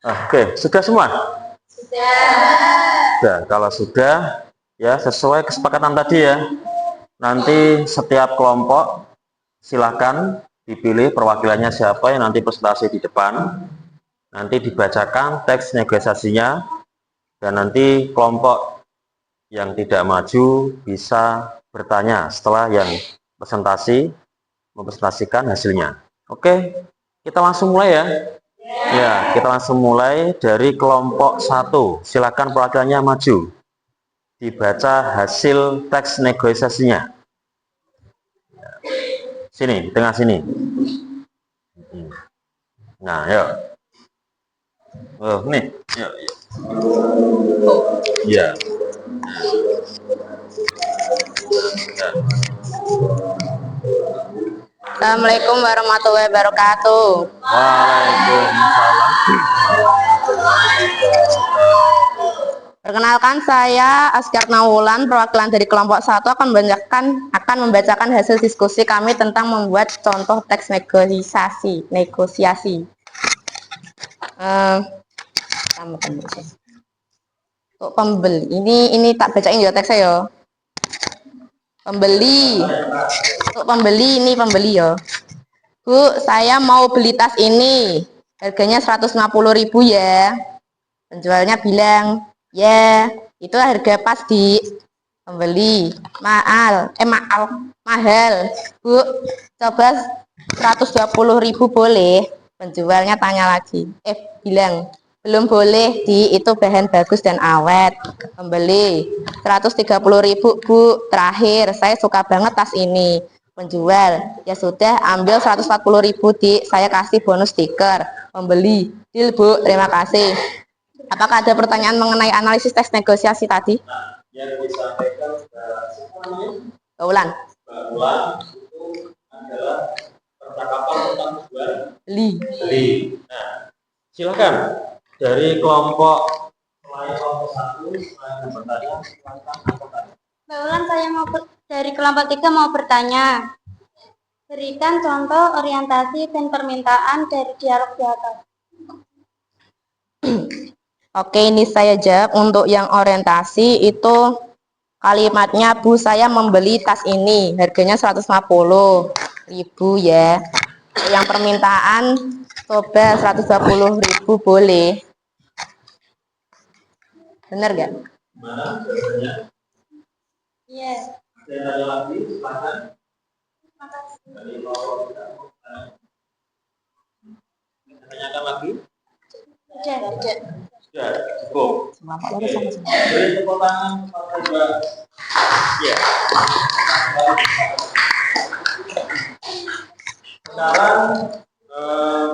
Oke, sudah semua? Sudah. Kalau sudah, ya sesuai kesepakatan tadi ya. Nanti setiap kelompok silakan dipilih perwakilannya siapa yang nanti presentasi di depan. Nanti dibacakan teks negosiasinya dan nanti kelompok yang tidak maju bisa bertanya setelah yang presentasi mempresentasikan hasilnya. Oke, kita langsung mulai ya. Ya, kita langsung mulai dari kelompok 1. Silakan perwakilannya maju. Dibaca hasil teks negosiasinya. Sini, di tengah sini. Nah, yuk. Oh, nih. Yuk, yuk. Ya. Assalamualaikum warahmatullahi wabarakatuh. Waalaikumsalam. Perkenalkan, saya Askar Nawulan, perwakilan dari kelompok 1 akan membacakan hasil diskusi kami tentang membuat contoh teks negosiasi. Untuk pembeli, ini tak bacain ya teksnya ya. Pembeli, untuk pembeli ini pembeli ya. Bu, saya mau beli tas ini, harganya 150.000 ya. Penjualnya bilang, ya, itu harga pas di pembeli. Mahal. Bu, coba 120.000 boleh? Penjualnya tanya lagi. Bilang, belum boleh di, itu bahan bagus dan awet. Pembeli, 130.000 Bu, terakhir, saya suka banget tas ini. Penjual, ya sudah, ambil 140.000 di, saya kasih bonus stiker. Pembeli, deal Bu, terima kasih. Apakah ada pertanyaan mengenai analisis teks negosiasi tadi? Yang disampaikan Mbak Ulan. itu adalah percakapan tentang Beli. Nah, silakan dari kelompok selain kelompok 1 yang bertanya, silakan bertanya. Mbak Ulan, saya dari kelompok 3 mau bertanya. Berikan contoh orientasi dan permintaan dari dialog di atas. Oke, ini saya jawab. Untuk yang orientasi itu kalimatnya, Bu, saya membeli tas ini, harganya 150.000 ya. Yang permintaan, coba 120.000 boleh. Benar gak? Mana jawabannya? Iya. Ada yang tanya lagi, silakan. Dari kelompok kita. Tanyakan lagi. Sudah. Sudah, cukup. Beri tepuk tangan kepada Mbak. Ya. Sekarang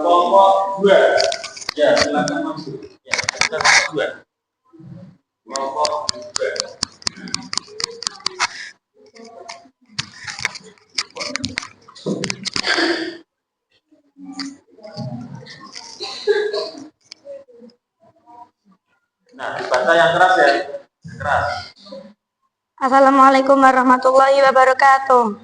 kelompok 2. Ya, silakan masuk. Ya, kelompok 2. Kelompok 2. Nah, dibaca yang keras ya. Keras. Assalamualaikum warahmatullahi wabarakatuh.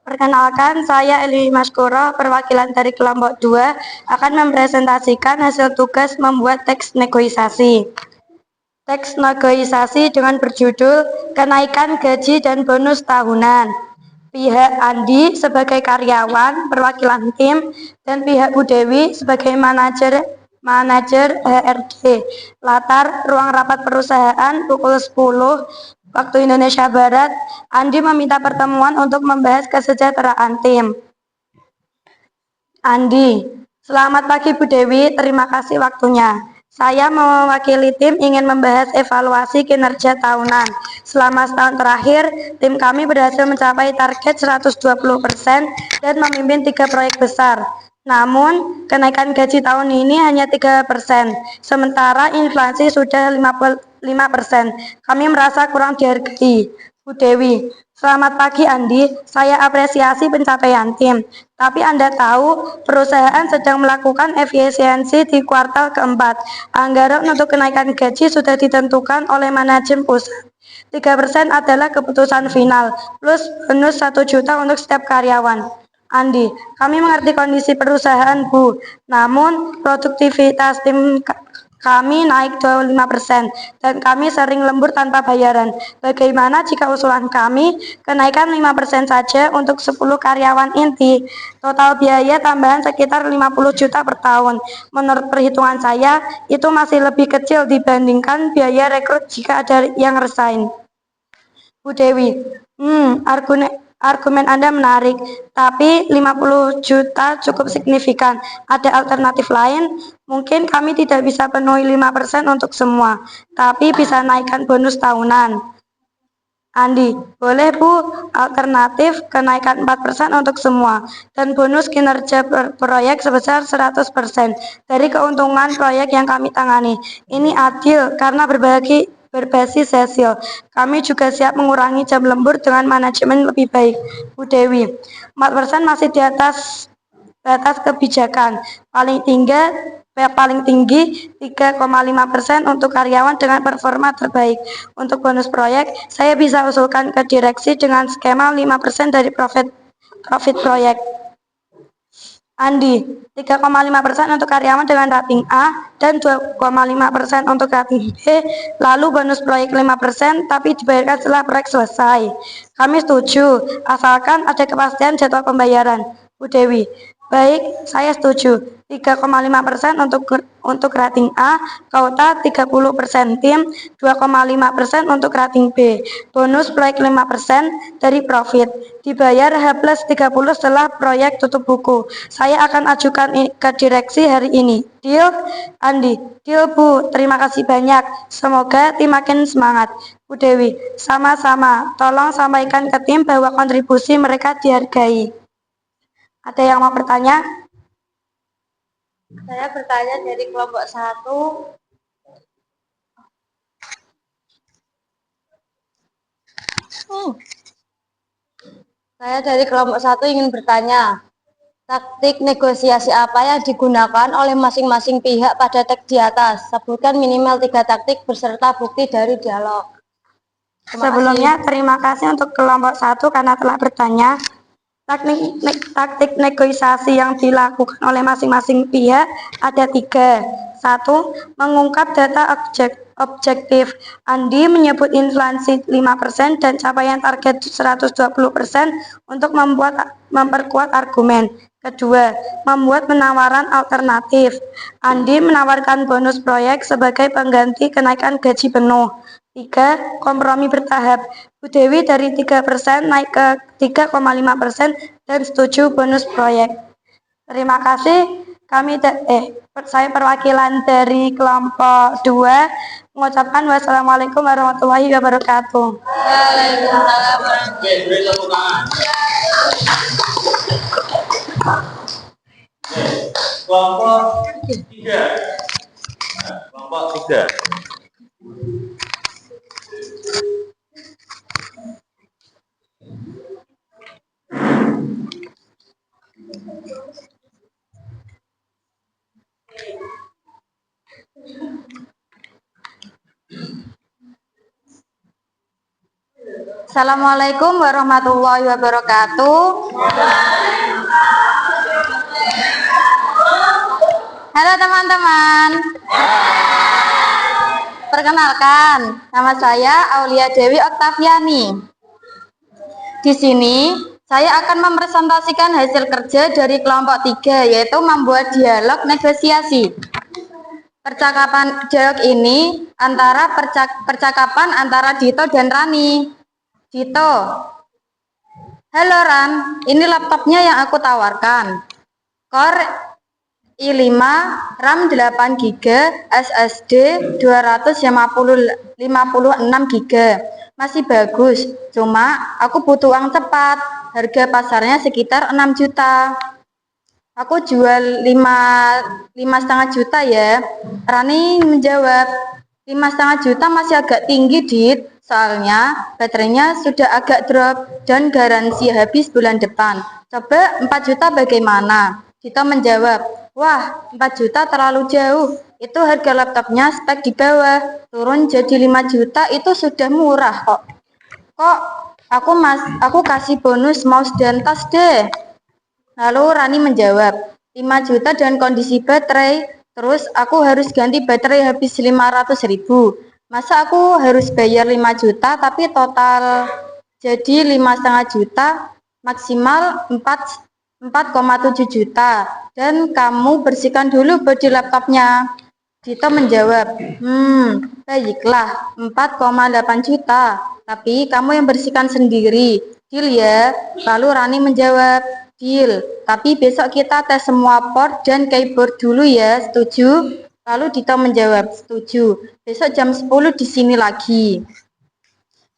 Perkenalkan, saya Eli Maskuro, perwakilan dari kelompok 2, akan mempresentasikan hasil tugas membuat teks negosiasi. Teks negosiasi dengan berjudul Kenaikan Gaji dan Bonus Tahunan. Pihak Andi sebagai karyawan perwakilan tim dan pihak Bu Dewi sebagai manajer HRD. Latar ruang rapat perusahaan pukul 10 waktu Indonesia Barat. Andi meminta pertemuan untuk membahas kesejahteraan tim. Andi, selamat pagi Bu Dewi, terima kasih waktunya. Saya mewakili tim ingin membahas evaluasi kinerja tahunan. Selama setahun terakhir, tim kami berhasil mencapai target 120% dan memimpin 3 proyek besar. Namun, kenaikan gaji tahun ini hanya 3%, sementara inflasi sudah 5%. Kami merasa kurang dihargai. Bu Dewi, selamat pagi Andi, saya apresiasi pencapaian tim. Tapi Anda tahu, perusahaan sedang melakukan efisiensi di kuartal keempat. Anggaran untuk kenaikan gaji sudah ditentukan oleh manajemen pusat. 3% adalah keputusan final, plus bonus 1 juta untuk setiap karyawan. Andi, kami mengerti kondisi perusahaan, Bu. Namun, produktivitas tim kami naik 25% dan kami sering lembur tanpa bayaran. Bagaimana jika usulan kami kenaikan 5% saja untuk 10 karyawan inti? Total biaya tambahan sekitar 50 juta per tahun. Menurut perhitungan saya, itu masih lebih kecil dibandingkan biaya rekrut jika ada yang resign. Bu Dewi, argumen Anda menarik, tapi 50 juta cukup signifikan. Ada alternatif lain? Mungkin kami tidak bisa penuhi 5% untuk semua, tapi bisa naikkan bonus tahunan. Andi, boleh Bu, alternatif kenaikan 4% untuk semua, dan bonus kinerja proyek sebesar 100% dari keuntungan proyek yang kami tangani. Ini adil karena berbasis hasil. Kami juga siap mengurangi jam lembur dengan manajemen lebih baik. Bu Dewi, 4% masih di atas batas kebijakan. Paling paling tinggi 3,5% untuk karyawan dengan performa terbaik. Untuk bonus proyek, saya bisa usulkan ke direksi dengan skema 5% dari profit proyek. Andi, 3,5% untuk karyawan dengan rating A dan 2,5% untuk rating B, lalu bonus proyek 5% tapi dibayarkan setelah proyek selesai. Kami setuju, asalkan ada kepastian jadwal pembayaran. Bu Dewi, baik, saya setuju. 3,5% untuk rating A, kuota 30% tim, 2,5% untuk rating B. Bonus proyek 5% dari profit. Dibayar H+30 setelah proyek tutup buku. Saya akan ajukan ke direksi hari ini. Deal? Andi, deal Bu. Terima kasih banyak. Semoga tim makin semangat. Bu Dewi, sama-sama. Tolong sampaikan ke tim bahwa kontribusi mereka dihargai. Ada yang mau bertanya? Saya bertanya dari kelompok 1. Saya dari kelompok 1 ingin bertanya, taktik negosiasi apa yang digunakan oleh masing-masing pihak pada teks di atas? Sebutkan minimal 3 taktik beserta bukti dari dialog. Sebelumnya, terima kasih untuk kelompok 1 karena telah bertanya. Taktik negosiasi yang dilakukan oleh masing-masing pihak ada 3. 1. Mengungkap data objektif. Andi menyebut inflasi 5% dan capaian target 120% untuk memperkuat argumen. Kedua, membuat penawaran alternatif. Andi menawarkan bonus proyek sebagai pengganti kenaikan gaji penuh. 3. Kompromi bertahap. Bu Dewi dari 3% naik ke 3,5% dan setuju bonus proyek. Terima kasih. Saya perwakilan dari kelompok 2 mengucapkan wassalamualaikum warahmatullahi wabarakatuh. Waalaikumsalam warahmatullahi Kelompok 3. Kelompok 3. Assalamualaikum warahmatullahi wabarakatuh. Halo teman-teman. Perkenalkan, nama saya Aulia Dewi Oktaviani. Di sini saya akan mempresentasikan hasil kerja dari kelompok 3, yaitu membuat dialog negosiasi. Percakapan dialog ini percakapan antara Dito dan Rani. Dito, halo Ran, ini laptopnya yang aku tawarkan. Core i5, RAM 8GB, SSD 256GB. Masih bagus, cuma aku butuh uang cepat. Harga pasarnya sekitar 6 juta. Aku jual 5,5 juta ya. Rani menjawab, 5,5 juta masih agak tinggi, Dit. Soalnya baterainya sudah agak drop dan garansi habis bulan depan. Coba 4 juta bagaimana? Dito menjawab, wah 4 juta terlalu jauh. Itu harga laptopnya spek di bawah. Turun jadi 5 juta itu sudah murah kok. Kok aku kasih bonus mouse dan tas deh. Lalu Rani menjawab, 5 juta dan kondisi baterai. Terus aku harus ganti baterai habis 500.000. Masa aku harus bayar 5 juta tapi total jadi 5,5 juta, maksimal 4,7 juta. Dan kamu bersihkan dulu bodi laptopnya. Dito menjawab, baiklah, 4,8 juta. Tapi kamu yang bersihkan sendiri. Deal ya? Lalu Rani menjawab, deal. Tapi besok kita tes semua port dan keyboard dulu ya, setuju? Lalu Dito menjawab, setuju. Besok jam 10 di sini lagi.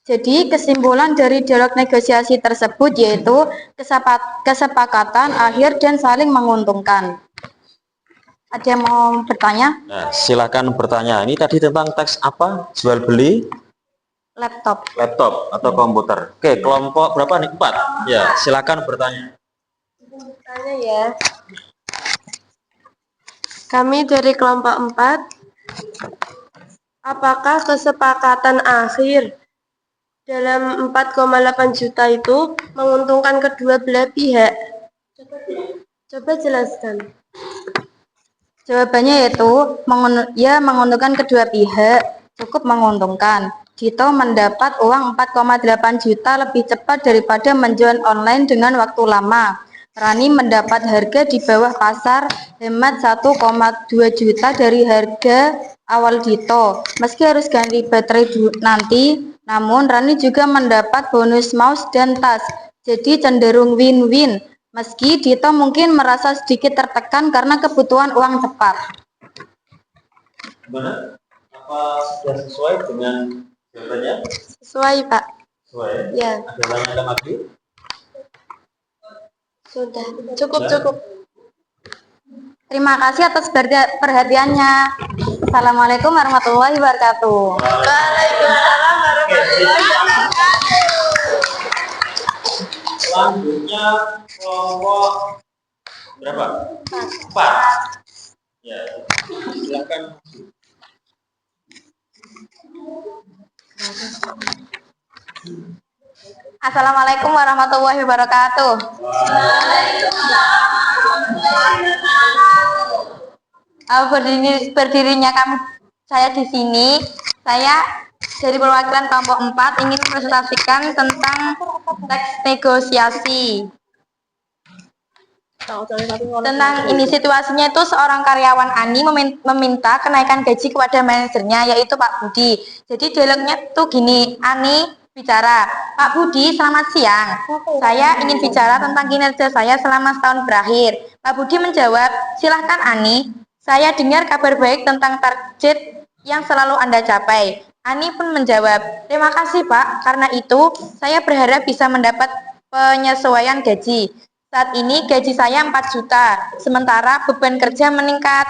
Jadi kesimpulan dari dialog negosiasi tersebut yaitu kesepakatan akhir dan saling menguntungkan. Ada yang mau bertanya? Nah, silakan bertanya. Ini tadi tentang teks apa? Jual beli Laptop. laptop atau komputer. Oke, kelompok berapa nih? 4. Ya, silakan bertanya. Bertanya ya. Kami dari kelompok 4. Apakah kesepakatan akhir dalam 4,8 juta itu menguntungkan kedua belah pihak? Coba jelaskan. Jawabannya yaitu menguntungkan kedua pihak, cukup menguntungkan. Dito mendapat uang 4,8 juta lebih cepat daripada menjual online dengan waktu lama. Rani mendapat harga di bawah pasar, hemat 1,2 juta dari harga awal Dito. Meski harus ganti baterai nanti, namun Rani juga mendapat bonus mouse dan tas. Jadi cenderung win-win. Meski Dito mungkin merasa sedikit tertekan karena kebutuhan uang cepat. Gimana? Apa sudah sesuai dengan jawabannya? Sesuai, Pak. Sesuai? Ya. Ada tanya lagi? Sudah. Cukup. Terima kasih atas perhatiannya. Assalamualaikum warahmatullahi wabarakatuh. Waalaikumsalam warahmatullahi wabarakatuh. Selanjutnya kelompok berapa? 4. Ya, silakan. Assalamualaikum warahmatullahi wabarakatuh. Berdirinya saya di sini, saya dari perwakilan kelompok 4 ingin mempresentasikan tentang teks negosiasi. Tentang ini situasinya itu seorang karyawan Ani meminta kenaikan gaji kepada manajernya yaitu Pak Budi. Jadi dialognya tuh gini, Ani bicara, Pak Budi selamat siang, saya ingin bicara tentang kinerja saya selama setahun berakhir. Pak Budi menjawab, silahkan Ani, saya dengar kabar baik tentang target yang selalu Anda capai. Ani pun menjawab, terima kasih Pak, karena itu saya berharap bisa mendapat penyesuaian gaji. Saat ini gaji saya 4 juta, sementara beban kerja meningkat.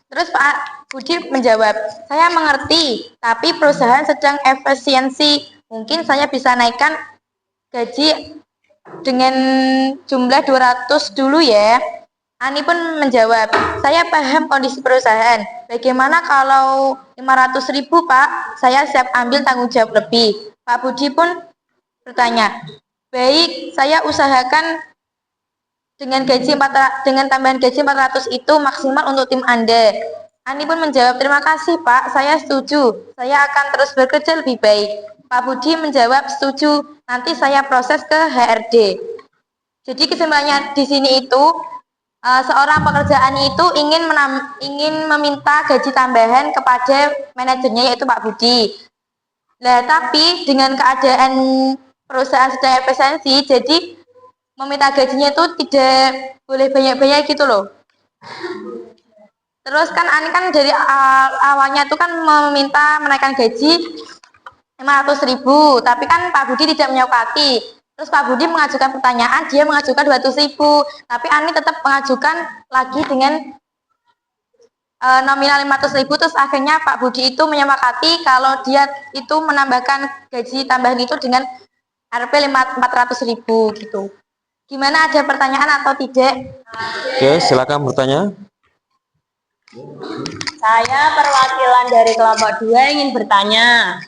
Terus Pak Budi menjawab, saya mengerti, tapi perusahaan sedang efisiensi. Mungkin saya bisa naikkan gaji dengan jumlah 200 dulu ya. Ani pun menjawab, saya paham kondisi perusahaan. Bagaimana kalau 500.000 Pak? Saya siap ambil tanggung jawab lebih. Pak Budi pun bertanya, baik, saya usahakan dengan tambahan gaji 400 itu maksimal untuk tim Anda. Ani pun menjawab, terima kasih Pak, saya setuju. Saya akan terus bekerja lebih baik. Pak Budi menjawab, setuju. Nanti saya proses ke HRD. Jadi kesimpulannya di sini itu seorang pekerja Ani itu ingin meminta gaji tambahan kepada manajernya yaitu Pak Budi. Nah, tapi dengan keadaan perusahaan sedang efisiensi, jadi meminta gajinya itu tidak boleh banyak-banyak gitu loh. Terus kan Ani kan dari awalnya itu kan meminta menaikkan gaji 500.000, tapi kan Pak Budi tidak menyepakati. Terus Pak Budi mengajukan pertanyaan, dia mengajukan 200.000, tapi Ani tetap mengajukan lagi dengan nominal 500.000. Terus akhirnya Pak Budi itu menyepakati kalau dia itu menambahkan gaji tambahan itu dengan Rp 400.000 gitu. Gimana, ada pertanyaan atau tidak? Oke, silakan bertanya. Saya perwakilan dari kelompok 2 ingin bertanya.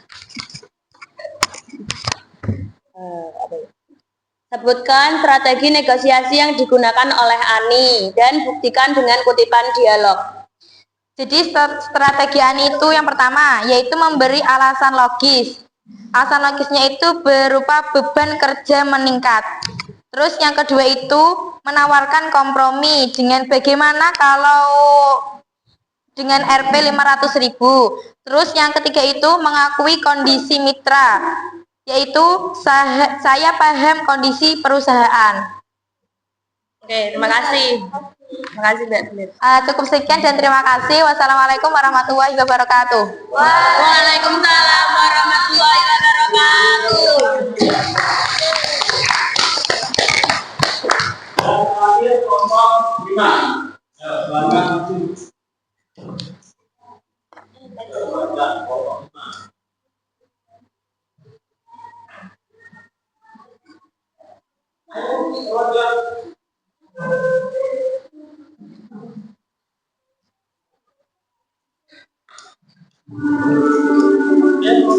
Sebutkan strategi negosiasi yang digunakan oleh Ani dan buktikan dengan kutipan dialog. Jadi strategi Ani itu yang pertama yaitu memberi alasan logis. Alasan logisnya itu berupa beban kerja meningkat. Terus yang kedua itu menawarkan kompromi dengan bagaimana kalau dengan Rp 500.000. Terus yang ketiga itu mengakui kondisi mitra, yaitu saya paham kondisi perusahaan. Oke, terima kasih. Terima kasih Mbak. Cukup sekian dan terima kasih. Wassalamualaikum warahmatullahi wabarakatuh. Waalaikumsalam warahmatullahi wabarakatuh. Terakhir kelompok 5. Silakan.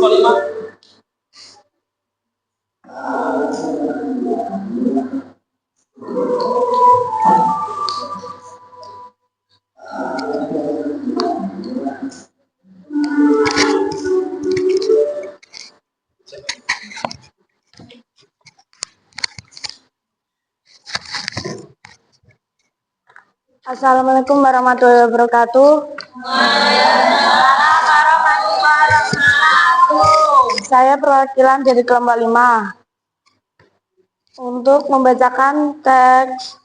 kelompok 5? Assalamualaikum warahmatullahi wabarakatuh. Saya perwakilan dari kelompok 5 untuk membacakan teks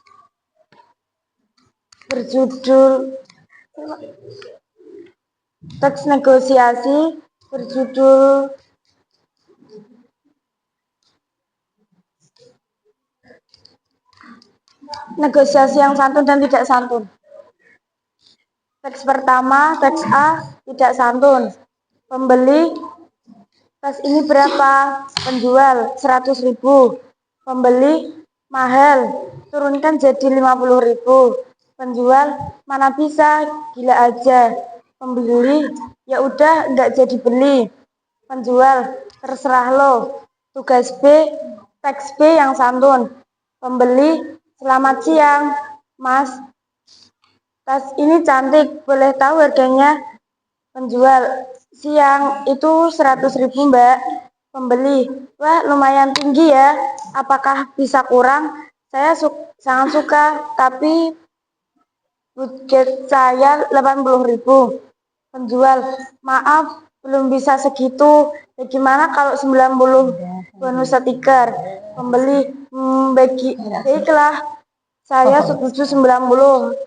berjudul teks negosiasi berjudul negosiasi yang santun dan tidak santun. Teks pertama, teks A, tidak santun. Pembeli, tas ini berapa? Penjual, 100.000. Pembeli, mahal, turunkan jadi 50.000. Penjual, mana bisa, gila aja. Pembeli, ya udah nggak jadi beli. Penjual, terserah lo. Tugas B, teks B yang santun. Pembeli, selamat siang, Mas. Tas ini cantik, boleh tahu harganya? Penjual, siang itu 100.000 Mbak. Pembeli, wah lumayan tinggi ya, apakah bisa kurang? Saya sangat suka, tapi budget saya 80.000. Penjual, maaf belum bisa segitu, bagaimana kalau 90 bonus stiker? Pembeli, baiklah, saya setuju 90.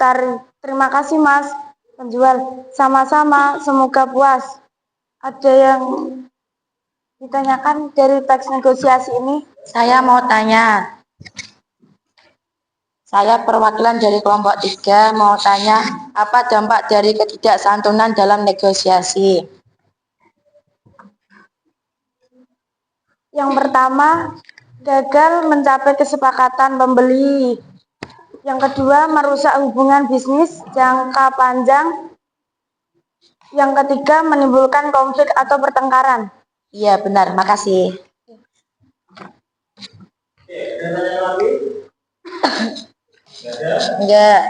Terima kasih Mas. Penjual, sama-sama, semoga puas. Ada yang ditanyakan dari teks negosiasi ini? Saya mau tanya. Saya perwakilan dari kelompok 3 mau tanya, apa dampak dari ketidaksantunan dalam negosiasi? Yang pertama, gagal mencapai kesepakatan pembeli. Yang kedua, merusak hubungan bisnis jangka panjang. Yang ketiga, menimbulkan konflik atau pertengkaran. Iya benar, makasih. Enggak.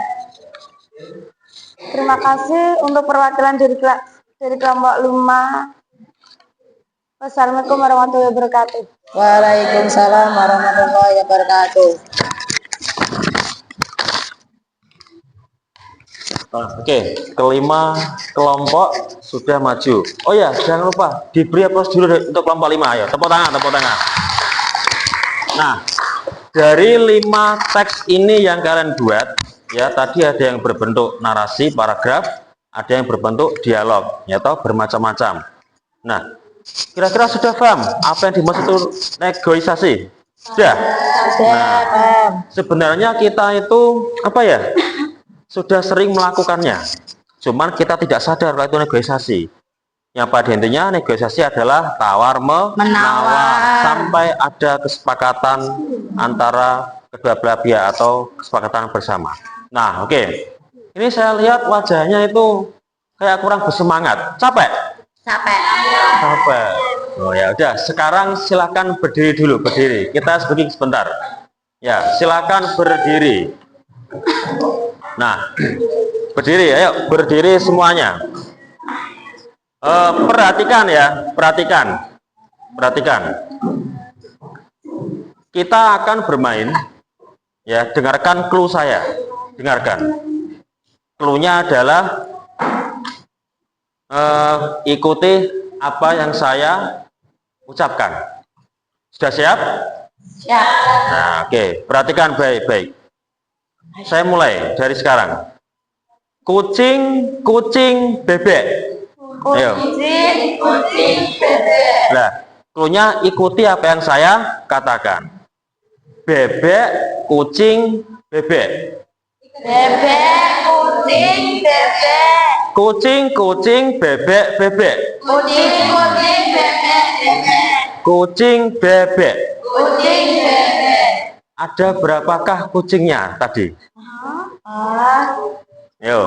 Terima kasih untuk perwakilan dari kelompok 5. Wassalamualaikum warahmatullahi wabarakatuh. Waalaikumsalam warahmatullahi wabarakatuh. Oke, kelima kelompok sudah maju. Oh ya, jangan lupa diberi prosedur untuk kelompok 5. Ayo, tepuk tangan, tepuk tangan. Nah, dari 5 teks ini yang kalian buat, ya tadi ada yang berbentuk narasi, paragraf, ada yang berbentuk dialog, atau bermacam-macam. Nah, kira-kira sudah paham apa yang dimaksud itu negosiasi? Sudah? Nah, sebenarnya kita itu apa ya? Sudah sering melakukannya, cuman kita tidak sadar kalau itu negosiasi. Yang pada intinya negosiasi adalah tawar menawar sampai ada kesepakatan antara kedua belah pihak atau kesepakatan bersama. Nah, oke. Ini saya lihat wajahnya itu kayak kurang bersemangat, capek. Oh ya udah, sekarang silakan berdiri dulu, berdiri. Kita speaking sebentar. Ya, silakan berdiri. Nah, berdiri, ayo berdiri semuanya. Perhatikan ya, perhatikan. Kita akan bermain, ya. Dengarkan clue saya, dengarkan. Clue-nya adalah ikuti apa yang saya ucapkan. Sudah siap? Siap. Nah, oke. Perhatikan baik-baik. Saya mulai dari sekarang. Kucing, bebek. Ayo. Kucing, bebek. Nah, clue-nya ikuti apa yang saya katakan. Bebek, kucing, bebek. Bebek, kucing, bebek. Kucing, bebek, bebek. Kucing, bebek, bebek. Kucing, bebek. Kucing, bebek. Ada berapakah kucingnya tadi? Yo,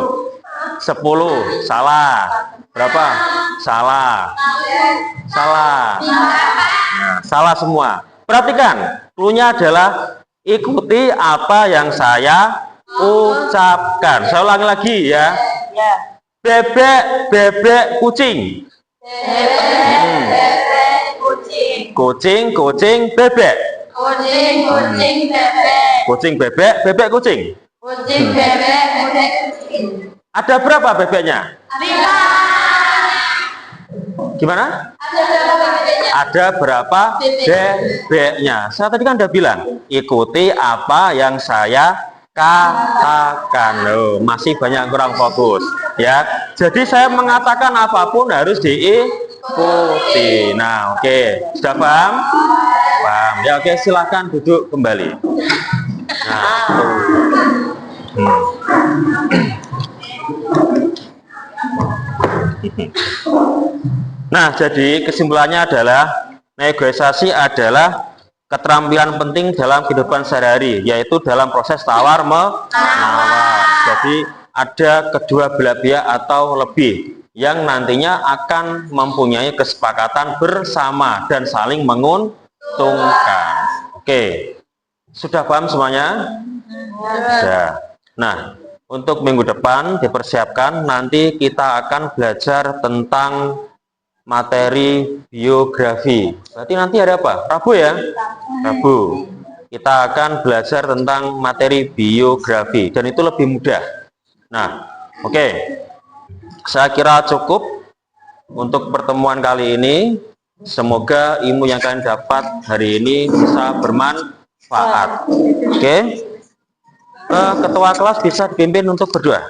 10. Salah. Berapa? Salah. Salah. Nah, salah semua. Perhatikan, clue-nya adalah ikuti apa yang saya ucapkan. Saya ulangi lagi ya. Bebek, bebek, kucing. Kucing, kucing, bebek. Kucing, bebek, bebek, kucing. Ada berapa bebeknya? Gimana? Ada berapa bebeknya? Saya tadi kan udah bilang, ikuti apa yang saya katakan. Loh, masih banyak kurang fokus ya. Jadi saya mengatakan apapun harus diikuti. Nah, oke. Sudah paham? Paham. Ya, oke, silahkan duduk kembali. Nah, nah, jadi kesimpulannya adalah negosiasi adalah keterampilan penting dalam kehidupan sehari-hari, yaitu dalam proses tawar menawar. Jadi ada kedua belah pihak atau lebih yang nantinya akan mempunyai kesepakatan bersama dan saling menguntungkan. Oke, sudah paham semuanya? Sudah. Nah, untuk minggu depan dipersiapkan, nanti kita akan belajar tentang materi biografi. Berarti nanti ada apa? Rabu ya? Rabu. Kita akan belajar tentang materi biografi dan itu lebih mudah. Nah, oke. Saya kira cukup untuk pertemuan kali ini. Semoga ilmu yang kalian dapat hari ini bisa bermanfaat. Oke. Ketua kelas bisa dipimpin untuk berdoa.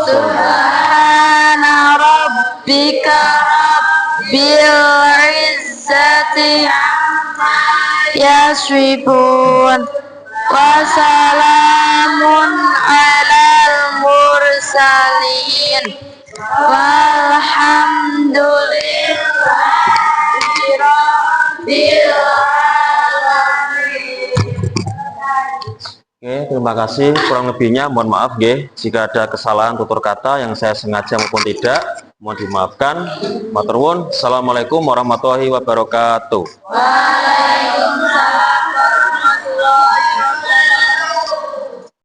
Subhana rabbika rabbil izzati amma yasifun wa salamun alal mursalin walhamdulillahi rabbil alamin. Oke, terima kasih. Kurang lebihnya mohon maaf nggih jika ada kesalahan tutur kata yang saya sengaja maupun tidak, mohon dimaafkan. Matur nuwun. Assalamualaikum warahmatullahi wabarakatuh.